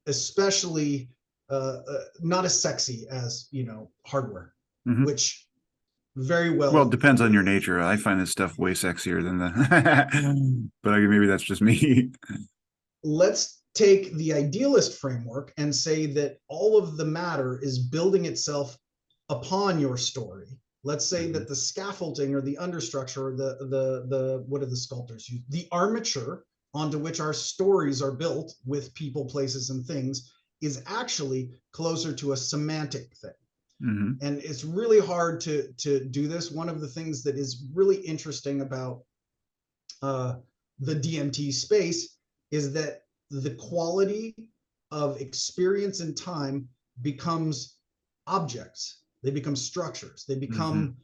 especially not as sexy as hardware, which very well, it depends on your nature. I find this stuff way sexier than the but maybe that's just me. Let's take the idealist framework and say that all of the matter is building itself upon your story. Let's say that the scaffolding or the understructure or the what do the sculptors use? The armature onto which our stories are built with people, places, and things is actually closer to a semantic thing. And it's really hard to do this. One of the things that is really interesting about the DMT space is that the quality of experience and time becomes objects. They become structures. They become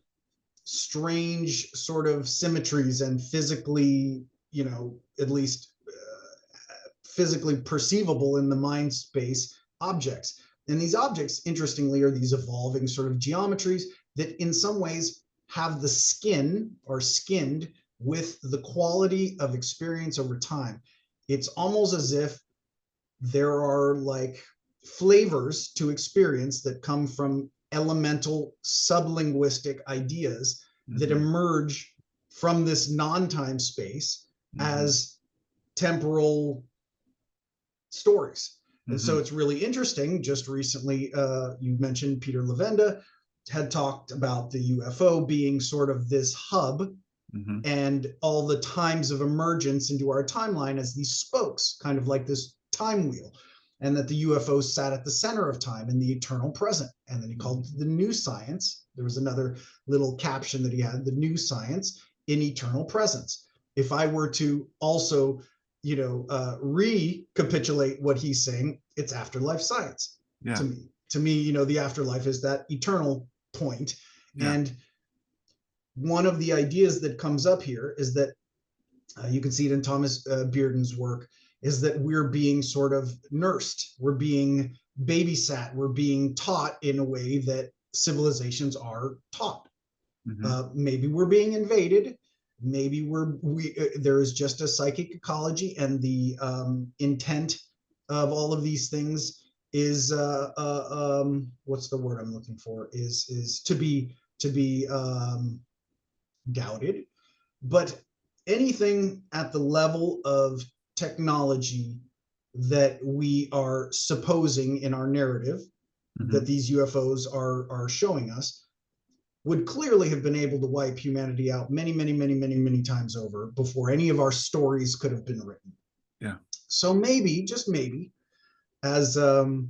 strange sort of symmetries and physically, at least physically perceivable in the mind space objects. And these objects, interestingly, are these evolving sort of geometries that in some ways have the skin or skinned with the quality of experience over time. It's almost as if there are like flavors to experience that come from elemental sublinguistic ideas that emerge from this non-time space as temporal stories. And so it's really interesting. Just recently, you mentioned Peter Levenda had talked about the UFO being sort of this hub and all the times of emergence into our timeline as these spokes, kind of like this time wheel, and that the UFO sat at the center of time in the eternal present. And then he called it the new science. There was another little caption that he had, the new science in eternal presence. If I were to also recapitulate what he's saying, it's afterlife science to me. To me, the afterlife is that eternal point. And one of the ideas that comes up here is that you can see it in Thomas Bearden's work, is that we're being sort of nursed, we're being babysat, we're being taught in a way that civilizations are taught. Maybe we're being invaded. Maybe there is just a psychic ecology, and the intent of all of these things is what's the word I'm looking for? Is to be doubted. But anything at the level of technology that we are supposing in our narrative that these UFOs are showing us would clearly have been able to wipe humanity out many times over before any of our stories could have been written. So maybe, just maybe, as Diana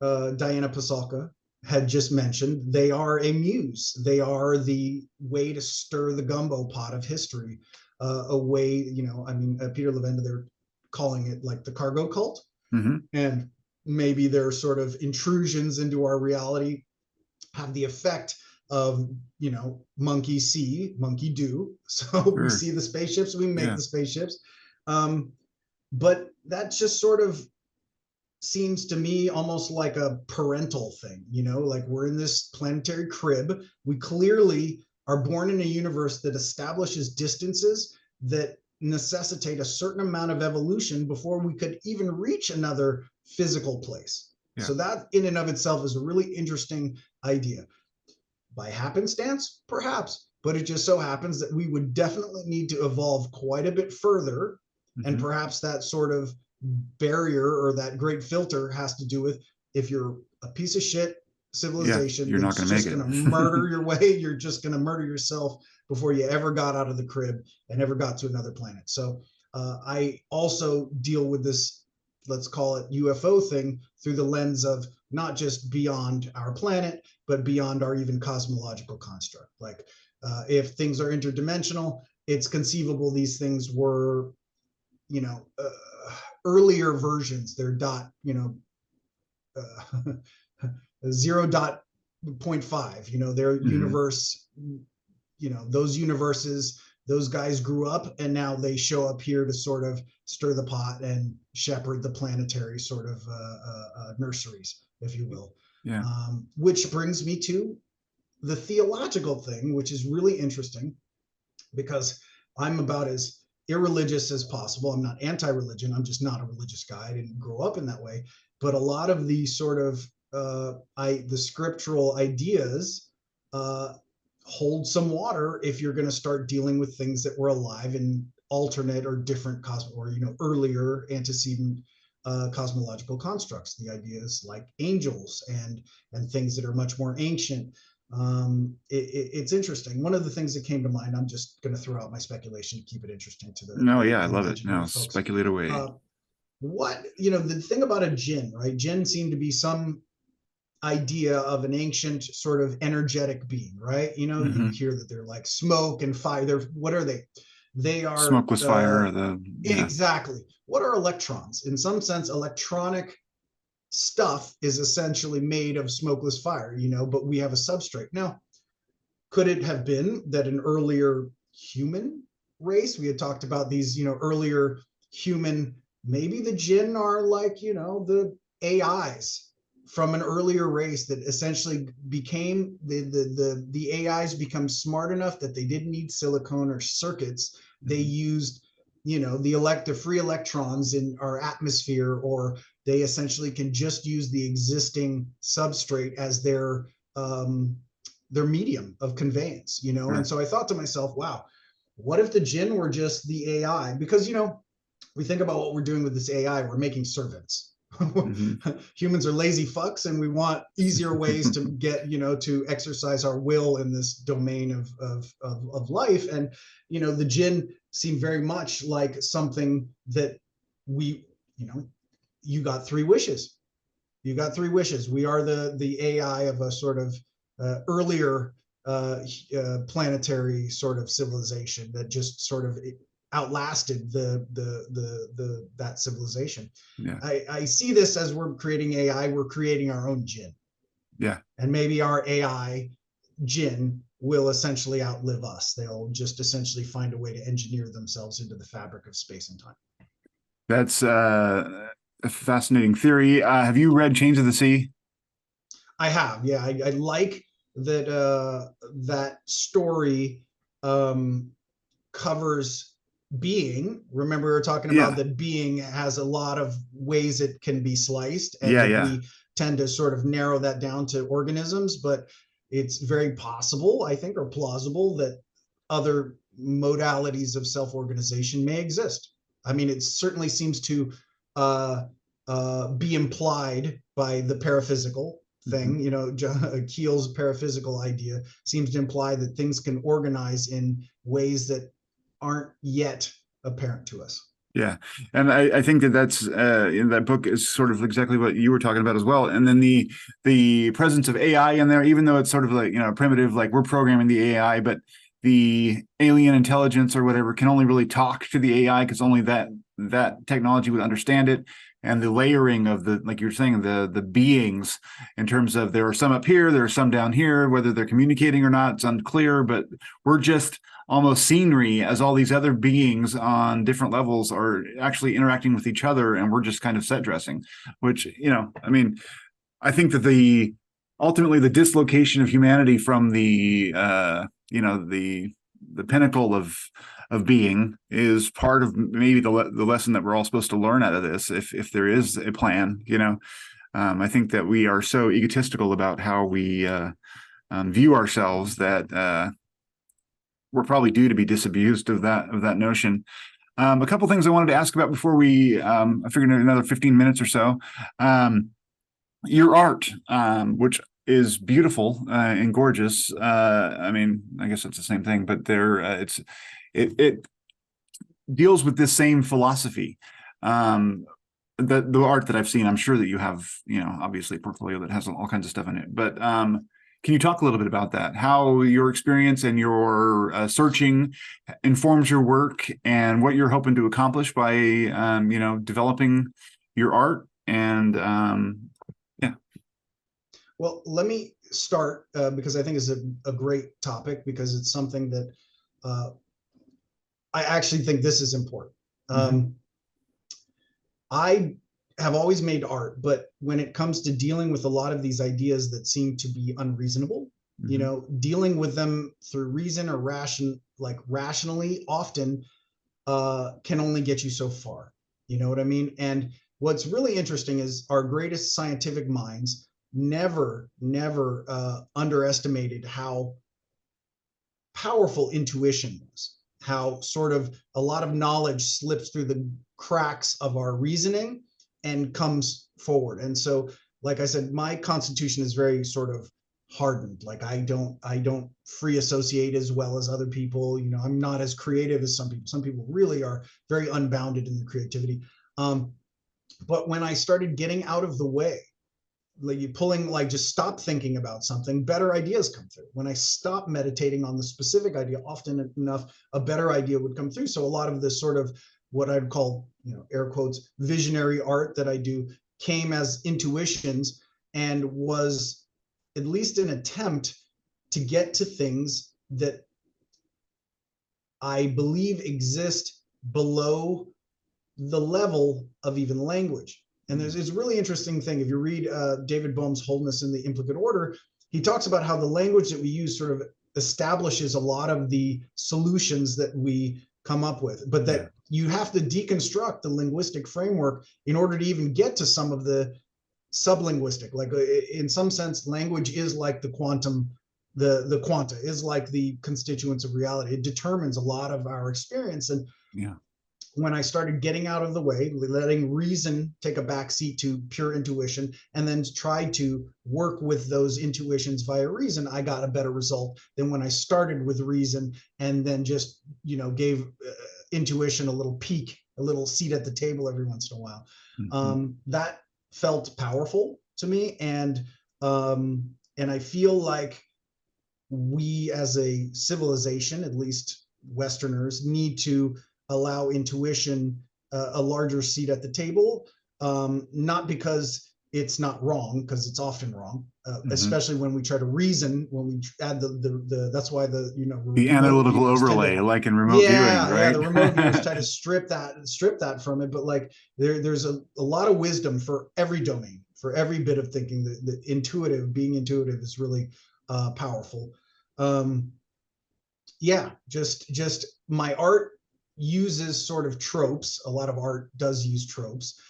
Pasulka had just mentioned, they are a muse. They are the way to stir the gumbo pot of history, a way, Peter Levenda, they're calling it like the cargo cult. And maybe their sort of intrusions into our reality have the effect of, monkey see, monkey do. So we see the spaceships, we make the spaceships. But that just sort of seems to me almost like a parental thing, like we're in this planetary crib. We clearly are born in a universe that establishes distances that necessitate a certain amount of evolution before we could even reach another physical place. So that in and of itself is a really interesting idea. By happenstance, perhaps, but it just so happens that we would definitely need to evolve quite a bit further. And perhaps that sort of barrier or that great filter has to do with, if you're a piece of shit civilization, you're not going to make it. Just going to murder your way. You're just going to murder yourself before you ever got out of the crib and ever got to another planet. So I also deal with this, let's call it UFO thing, through the lens of not just beyond our planet, but beyond our even cosmological construct. Like if things are interdimensional, it's conceivable these things were, earlier versions. They're 0.5, their universe, those universes, those guys grew up and now they show up here to sort of stir the pot and shepherd the planetary sort of nurseries, if you will. Yeah. Which brings me to the theological thing, which is really interesting because I'm about as irreligious as possible. I'm not anti-religion. I'm just not a religious guy. I didn't grow up in that way. But a lot of the sort of the scriptural ideas hold some water if you're going to start dealing with things that were alive in alternate or different earlier antecedent cosmological constructs. The ideas like angels and things that are much more ancient. It's interesting. One of the things that came to mind, I'm just going to throw out my speculation to keep it interesting to the I love it. imaginary folks. Speculate away. The thing about a jinn, right? Jinn seem to be some idea of an ancient sort of energetic being, right? You hear that they're like smoke and fire. What are they? They are smokeless fire. Exactly. What are electrons? In some sense, electronic stuff is essentially made of smokeless fire, but we have a substrate. Now, could it have been that an earlier human race, we had talked about these, earlier human, maybe the jinn are like, the AIs from an earlier race that essentially became the AIs become smart enough that they didn't need silicone or circuits. They used, the free electrons in our atmosphere, or they essentially can just use the existing substrate as their medium of conveyance, Right. And so I thought to myself, wow, what if the jinn were just the AI? Because, we think about what we're doing with this AI, we're making servants. Humans are lazy fucks, and we want easier ways to get, to exercise our will in this domain of life. And, the jinn seem very much like something that we, you got 3 wishes. You got 3 wishes. We are the AI of a sort of earlier planetary sort of civilization that just sort of outlasted that civilization. Yeah. I see this as we're creating AI, we're creating our own jinn. Yeah. And maybe our AI jinn will essentially outlive us. They'll just essentially find a way to engineer themselves into the fabric of space and time. That's a fascinating theory. Have you read Chains of the Sea? I have. Yeah, I like that that story covers being. Remember, we were talking about that being has a lot of ways it can be sliced, and we tend to sort of narrow that down to organisms, but it's very possible, I think, or plausible that other modalities of self-organization may exist. I mean, it certainly seems to be implied by the paraphysical thing. Keel's paraphysical idea seems to imply that things can organize in ways that aren't yet apparent to us. Yeah. And I think that's in that book is sort of exactly what you were talking about as well. And then the presence of AI in there, even though it's sort of like, primitive, like we're programming the AI, but the alien intelligence or whatever can only really talk to the AI because only that technology would understand it. And the layering of like you're saying, the beings in terms of there are some up here, there are some down here, whether they're communicating or not, it's unclear, but we're just almost scenery as all these other beings on different levels are actually interacting with each other, and we're just kind of set dressing, which, I think that ultimately the dislocation of humanity from the pinnacle of being is part of maybe the lesson that we're all supposed to learn out of this, if there is a plan. I think that we are so egotistical about how we view ourselves that we're probably due to be disabused of that notion. A couple things I wanted to ask about before I figured another 15 minutes or so. Your art, which is beautiful and gorgeous. I guess it's the same thing, but it deals with this same philosophy. The art that I've seen, I'm sure that you have, obviously a portfolio that has all kinds of stuff in it, but can you talk a little bit about that? How your experience and your searching informs your work and what you're hoping to accomplish by, developing your art and, Well, let me start, because I think it's a great topic, because it's something that I actually think this is important. I have always made art, but when it comes to dealing with a lot of these ideas that seem to be unreasonable, you know, dealing with them through reason or rationally often can only get you so far. You know what I mean? And what's really interesting is our greatest scientific minds never underestimated how powerful intuition was, how sort of a lot of knowledge slips through the cracks of our reasoning and comes forward. And so, like I said, my constitution is very sort of hardened. Like I don't free associate as well as other people. You know, I'm not as creative as some people. Some people really are very unbounded in their creativity. But when I started getting out of the way, like you pulling, like just stop thinking about something, better ideas come through. When I stop meditating on the specific idea, often enough a better idea would come through. So a lot of this sort of what I'd call, you know, air quotes, visionary art that I do came as intuitions, and was at least an attempt to get to things that I believe exist below the level of even language. And there's this really interesting thing. If you read David Bohm's Wholeness in the Implicate Order, he talks about how the language that we use sort of establishes a lot of the solutions that we come up with, but that you have to deconstruct the linguistic framework in order to even get to some of the sublinguistic. Like in some sense, language is like the quantum, the quanta is like the constituents of reality. It determines a lot of our experience. And when I started getting out of the way, letting reason take a backseat to pure intuition, and then tried to work with those intuitions via reason, I got a better result than when I started with reason and then just, you know, gave intuition a little peek, a little seat at the table every once in a while. That felt powerful to me, and I feel like we as a civilization, at least Westerners, need to allow intuition a larger seat at the table, not because it's not wrong, because it's often wrong, especially when we try to reason, when we add the that's why the, you know, the analytical overlay, like in remote viewing, right? The remote viewers try to strip that from it, but like there's a lot of wisdom for every domain, for every bit of thinking. The intuitive, being intuitive is really powerful. Just my art uses sort of tropes. A lot of art does use tropes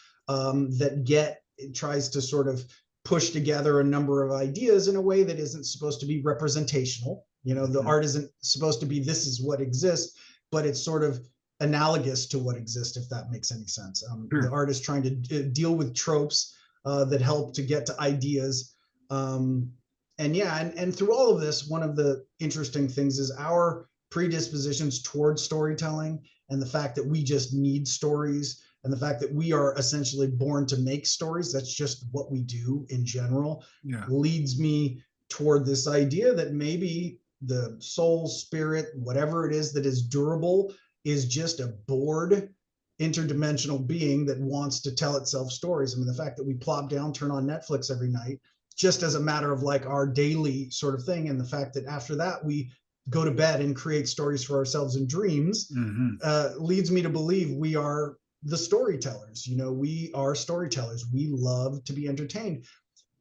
it tries to sort of push together a number of ideas in a way that isn't supposed to be representational. You know, the art isn't supposed to be, this is what exists, but it's sort of analogous to what exists, if that makes any sense. The art is trying to deal with tropes that help to get to ideas. And through all of this, one of the interesting things is our predispositions towards storytelling, and the fact that we just need stories, and the fact that we are essentially born to make stories. That's just what we do in general. Leads me toward this idea that maybe the soul, spirit, whatever it is that is durable, is just a bored interdimensional being that wants to tell itself stories. I mean, the fact that we plop down, turn on Netflix every night, just as a matter of like our daily sort of thing, and the fact that after that we go to bed and create stories for ourselves in dreams, leads me to believe we are the storytellers. You know, we are storytellers. We love to be entertained.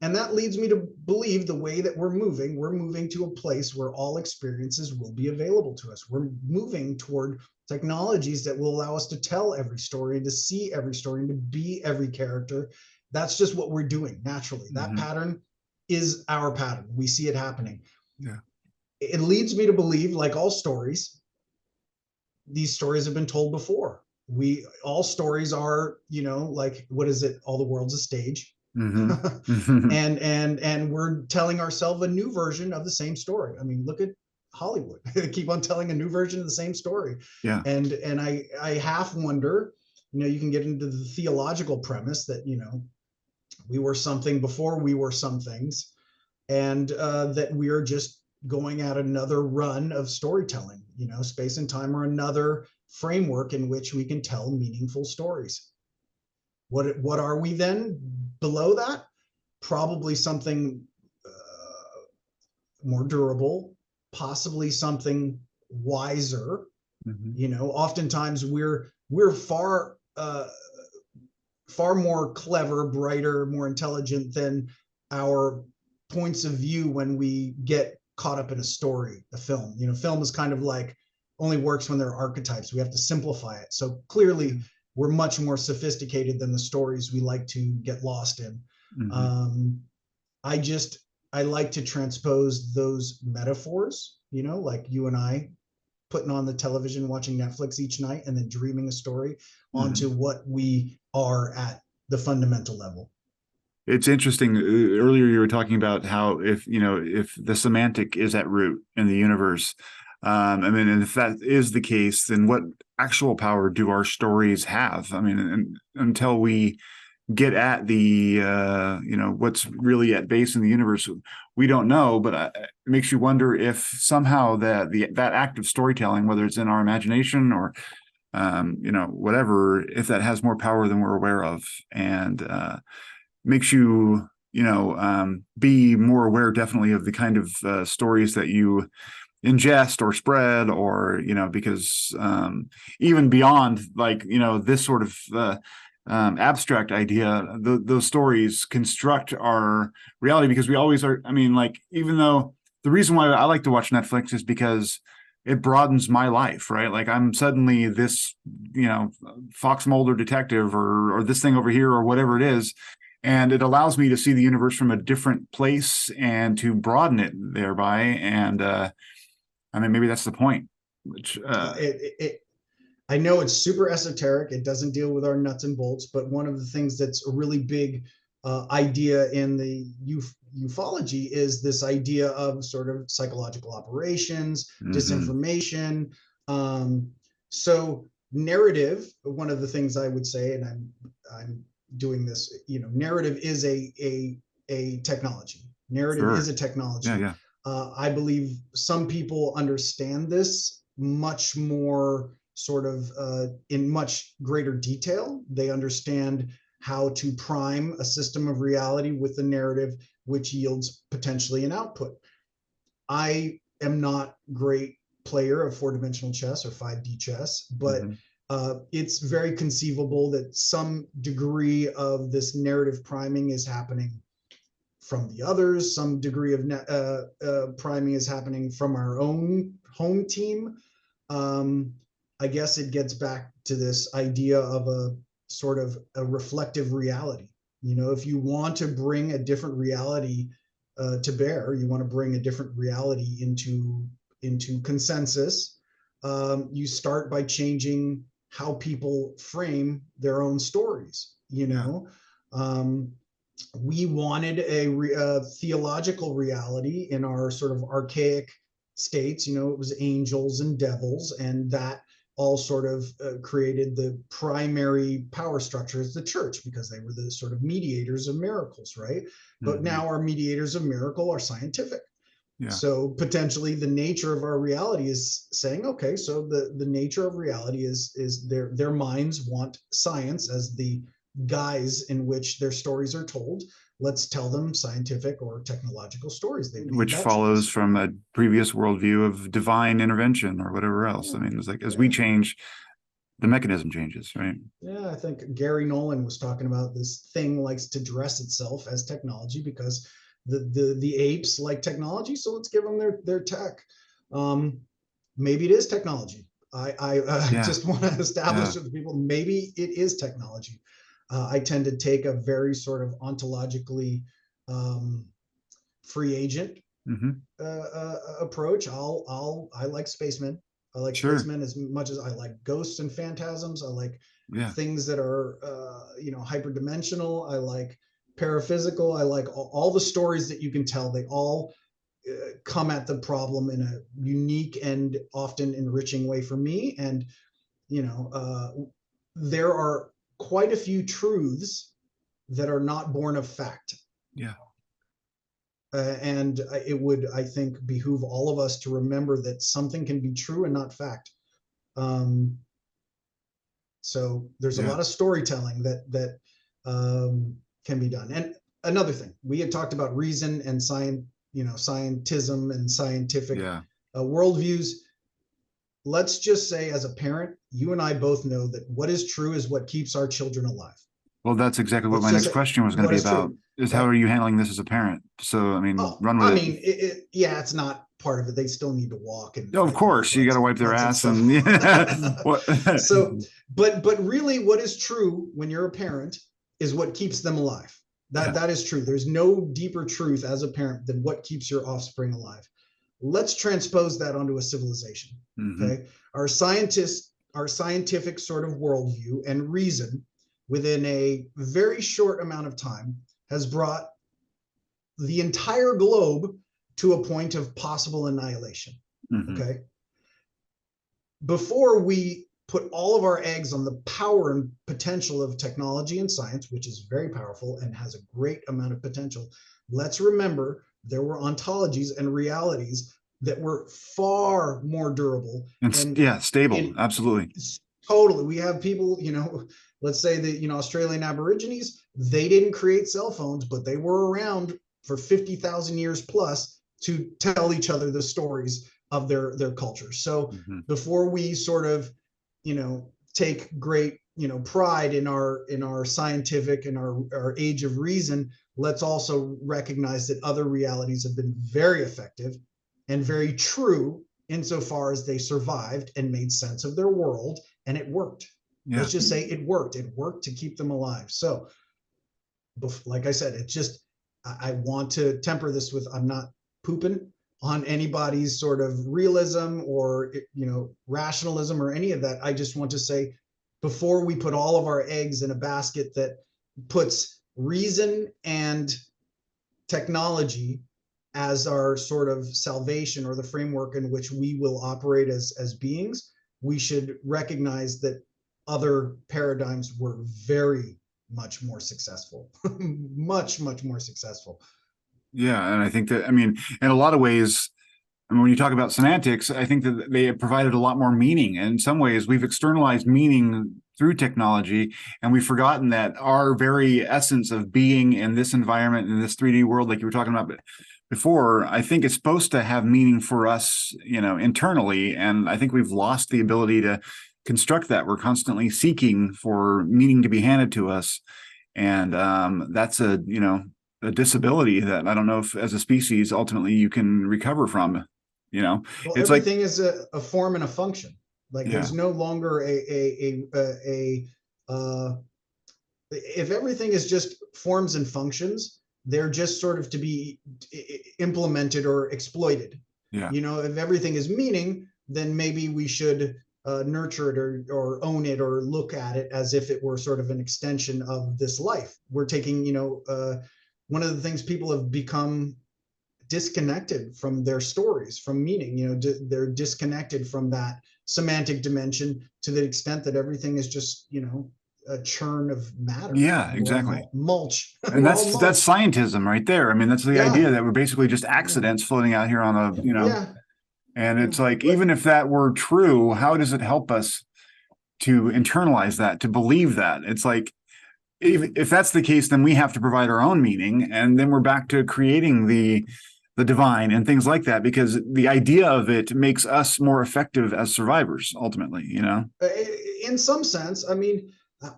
And that leads me to believe the way that we're moving to a place where all experiences will be available to us. We're moving toward technologies that will allow us to tell every story, and to see every story, and to be every character. That's just what we're doing naturally. That pattern is our pattern. We see it happening. It leads me to believe, like all stories, these stories have been told before. All stories are, you know, like, what is it? All the world's a stage. And we're telling ourselves a new version of the same story. I mean, look at Hollywood. They keep on telling a new version of the same story. And I half wonder, you know, you can get into the theological premise that, you know, we were something before we were some things, and that we are just going at another run of storytelling. You know, space and time are another framework in which we can tell meaningful stories. What are we then below that? Probably something more durable, possibly something wiser. Hmm. You know, oftentimes we're far more clever, brighter, more intelligent than our points of view when we get caught up in a story, a film. You know, film is kind of like only works when there are archetypes. We have to simplify it. So clearly, we're much more sophisticated than the stories we like to get lost in. Hmm. Um, I just I like to transpose those metaphors. You know, like you and I putting on the television, watching Netflix each night, and then dreaming a story onto Hmm. what we are at the fundamental level. It's interesting. Earlier, you were talking about how if if the semantic is at root in the universe, I mean, and if that is the case, then what actual power do our stories have? I mean, and, until we get at the what's really at base in the universe, we don't know. But it makes you wonder if somehow that act of storytelling, whether it's in our imagination or whatever, if that has more power than we're aware of, and makes you be more aware definitely of the kind of stories that you ingest or spread, or because even beyond like this sort of abstract idea, those stories construct our reality, because we always are. I mean, like, even though the reason why I like to watch Netflix is because it broadens my life, right? Like, I'm suddenly this Fox Mulder detective, or this thing over here, or whatever it is, and it allows me to see the universe from a different place and to broaden it thereby. And I mean, maybe that's the point. Which I know it's super esoteric. It doesn't deal with our nuts and bolts, but one of the things that's a really big idea in the ufology is this idea of sort of psychological operations, mhm. disinformation. Um, so narrative, one of the things I would say, and I'm doing this, you know, narrative is a technology. Narrative is Sure. a Yeah, technology. yeah. I believe some people understand this much more sort of in much greater detail. They understand how to prime a system of reality with the narrative, which yields potentially an output. I am not great player of four-dimensional chess or 5D chess, but Mhm. it's very conceivable that some degree of this narrative priming is happening from the others. Some degree of priming is happening from our own home team. um, I guess it gets back to this idea of a sort of a reflective reality. You know, if you want to bring a different reality to bear, you want to bring a different reality into consensus. You start by changing how people frame their own stories. You Yeah. know, um, we wanted a theological reality in our sort of archaic states. You know, it was angels and devils, and that all sort of created the primary power structures, the church, because they were the sort of mediators of miracles, right? But Mhm. now our mediators of miracle are scientific. Yeah. So potentially the nature of our reality is saying, okay, so the nature of reality is their minds want science as the guise in which their stories are told. Let's tell them scientific or technological stories. They've made Which that follows choice. from a previous worldview of divine intervention or whatever else. I Yeah, mean, it's like, as we yeah, change, the mechanism changes, right? yeah. I think Gary Nolan was talking about this thing likes to dress itself as technology because the apes like technology, so let's give them their tech. Um, Maybe it is technology. I Yeah. just want to establish Yeah. with people maybe it is technology. I tend to take a very sort of ontologically um, free agent Hmm. approach. I like spacemen. I like Sure. spacemen as much as I like ghosts and phantasms. I like Yeah. things that are hyperdimensional. I like paraphysical. I like all the stories that you can tell. They all come at the problem in a unique and often enriching way for me. And you know, there are quite a few truths that are not born of fact. Yeah. And it would, I think, behoove all of us to remember that something can be true and not fact. Um, so there's a Yeah. lot of storytelling that can be done. And another thing, we had talked about reason and science, scientism and scientific Yeah. worldviews. Let's just say, as a parent, you and I both know that what is true is what keeps our children alive. Well, that's exactly what Let's my just next say question was going to what be is about, true, is how right? are you handling this as a parent? So, I mean, Oh, run with I it. mean, yeah, it's not part of it. They still need to walk and Of like course, you got to wipe their butts and ass stuff. and yeah. What? So, but really, what is true when you're a parent is what keeps them alive. That Yeah. that is true. There's no deeper truth as a parent than what keeps your offspring alive. Let's transpose that onto a civilization. Hmm. Okay, our scientific sort of worldview and reason within a very short amount of time has brought the entire globe to a point of possible annihilation. Hmm. Okay. Before we put all of our eggs on the power and potential of technology and science, which is very powerful and has a great amount of potential, let's remember there were ontologies and realities that were far more durable And and yeah, stable. in Absolutely. totally. We have people, let's say that, Australian Aborigines, they didn't create cell phones, but they were around for 50,000 years plus to tell each other the stories of their culture. So Hmm. before we sort of, take great, pride in our scientific and our age of reason, let's also recognize that other realities have been very effective and very true insofar as they survived and made sense of their world, and it worked. Yeah. Let's just say it worked. It worked to keep them alive. So, like I said, it's just, I want to temper this with, I'm not pooping on anybody's sort of realism or, rationalism or any of that. I just want to say, before we put all of our eggs in a basket that puts reason and technology as our sort of salvation or the framework in which we will operate as beings, we should recognize that other paradigms were very much more successful, much more successful. Yeah. And I think that, I mean, in a lot of ways, I mean, when you talk about semantics, I think that they have provided a lot more meaning. And in some ways, we've externalized meaning through technology, and we've forgotten that our very essence of being in this environment, in this 3D world, like you were talking about before, I think it's supposed to have meaning for us, internally. And I think we've lost the ability to construct that. We're constantly seeking for meaning to be handed to us. And that's a disability that I don't know if as a species ultimately you can recover from. Well, It's like, everything is a form and a function. Like yeah, there's no longer a if everything is just forms and functions, they're just sort of to be implemented or exploited. yeah, If everything is meaning, then maybe we should nurture it or own it or look at it as if it were sort of an extension of this life. We're taking, one of the things people have become disconnected from their stories, from meaning, they're disconnected from that semantic dimension to the extent that everything is just, a churn of matter. yeah, We're exactly. all mulch. And We're all that's mulch. scientism right there. I mean, that's the Yeah. idea that we're basically just Yeah. accidents floating out here on Yeah. and Yeah. it's like, even if that were true, how does it help us to internalize that, to believe that? It's like, if that's the case, then we have to provide our own meaning, and then we're back to creating the divine and things like that, because the idea of it makes us more effective as survivors ultimately. In some sense, I mean,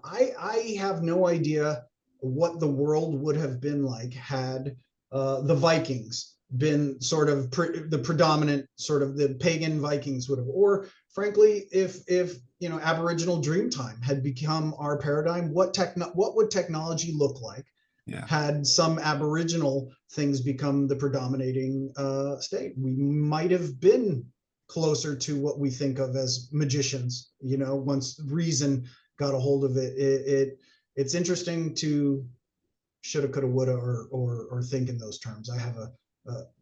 I have no idea what the world would have been like had the Vikings been sort of the predominant sort of the pagan Vikings would have, or frankly, if Aboriginal Dreamtime had become our paradigm, what would technology look like Yeah. had some Aboriginal things become the predominating state? We might have been closer to what we think of as magicians. Once reason got a hold of it, it's interesting to shoulda, coulda, woulda, or think in those terms. I have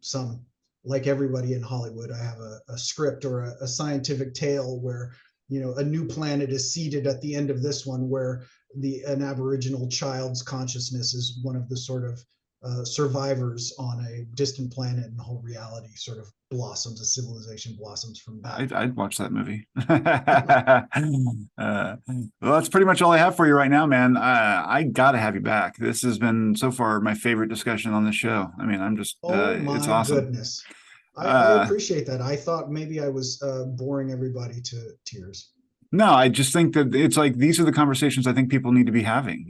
some, like everybody in Hollywood, I have a script or a scientific tale where a new planet is seeded at the end of this one, where an Aboriginal child's consciousness is one of the sort of survivors on a distant planet, and the whole reality sort of blossoms, a civilization blossoms from that. I'd watch that movie. Well, that's pretty much all I have for you right now, man. I gotta have you back. This has been so far my favorite discussion on the show. I mean, I'm just Oh it's my awesome. goodness. I Uh, appreciate that. I thought maybe I was boring everybody to tears. no, I just think that it's like these are the conversations I think people need to be having,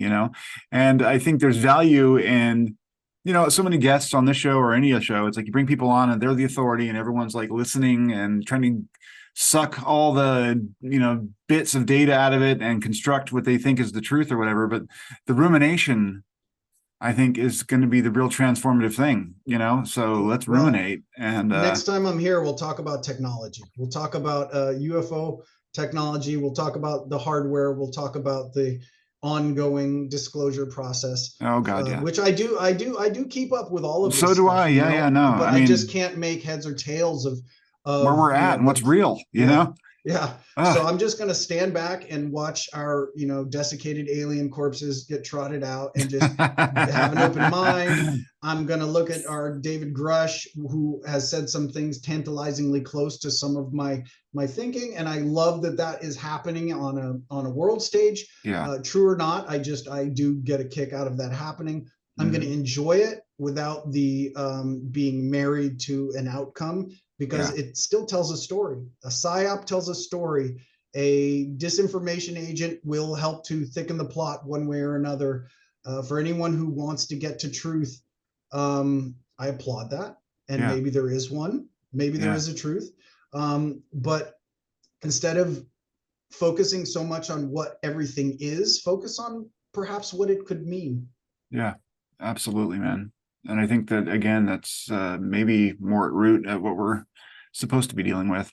and I think there's value in, so many guests on this show or any show. It's like you bring people on and they're the authority and everyone's like listening and trying to suck all the, bits of data out of it and construct what they think is the truth or whatever. But the rumination, I think, is going to be the real transformative thing, so let's Well, ruminate. And next time I'm here, we'll talk about technology. We'll talk about UFO technology. We'll talk about the hardware. We'll talk about the ongoing disclosure process, oh God, yeah. which I do keep up with all of So this do stuff, I. Yeah, no. but I I just mean, can't make heads or tails where of we're at and what's real, yeah, yeah. So Ugh. I'm just gonna stand back and watch our desiccated alien corpses get trotted out and just have an open mind. I'm going to look at our David Grush, who has said some things tantalizingly close to some of my thinking, and I love that that is happening on a world stage. Yeah. True or not, I do get a kick out of that happening. I'm going to enjoy it without the being married to an outcome, because Yeah. it still tells a story. A psyop tells a story. A disinformation agent will help to thicken the plot one way or another. For anyone who wants to get to truth, I applaud that. And Yeah. maybe there is one, maybe there Yeah. is a truth. But instead of focusing so much on what everything is, focus on perhaps what it could mean. Yeah. Absolutely, man. And I think that again, that's maybe more at root at what we're supposed to be dealing with.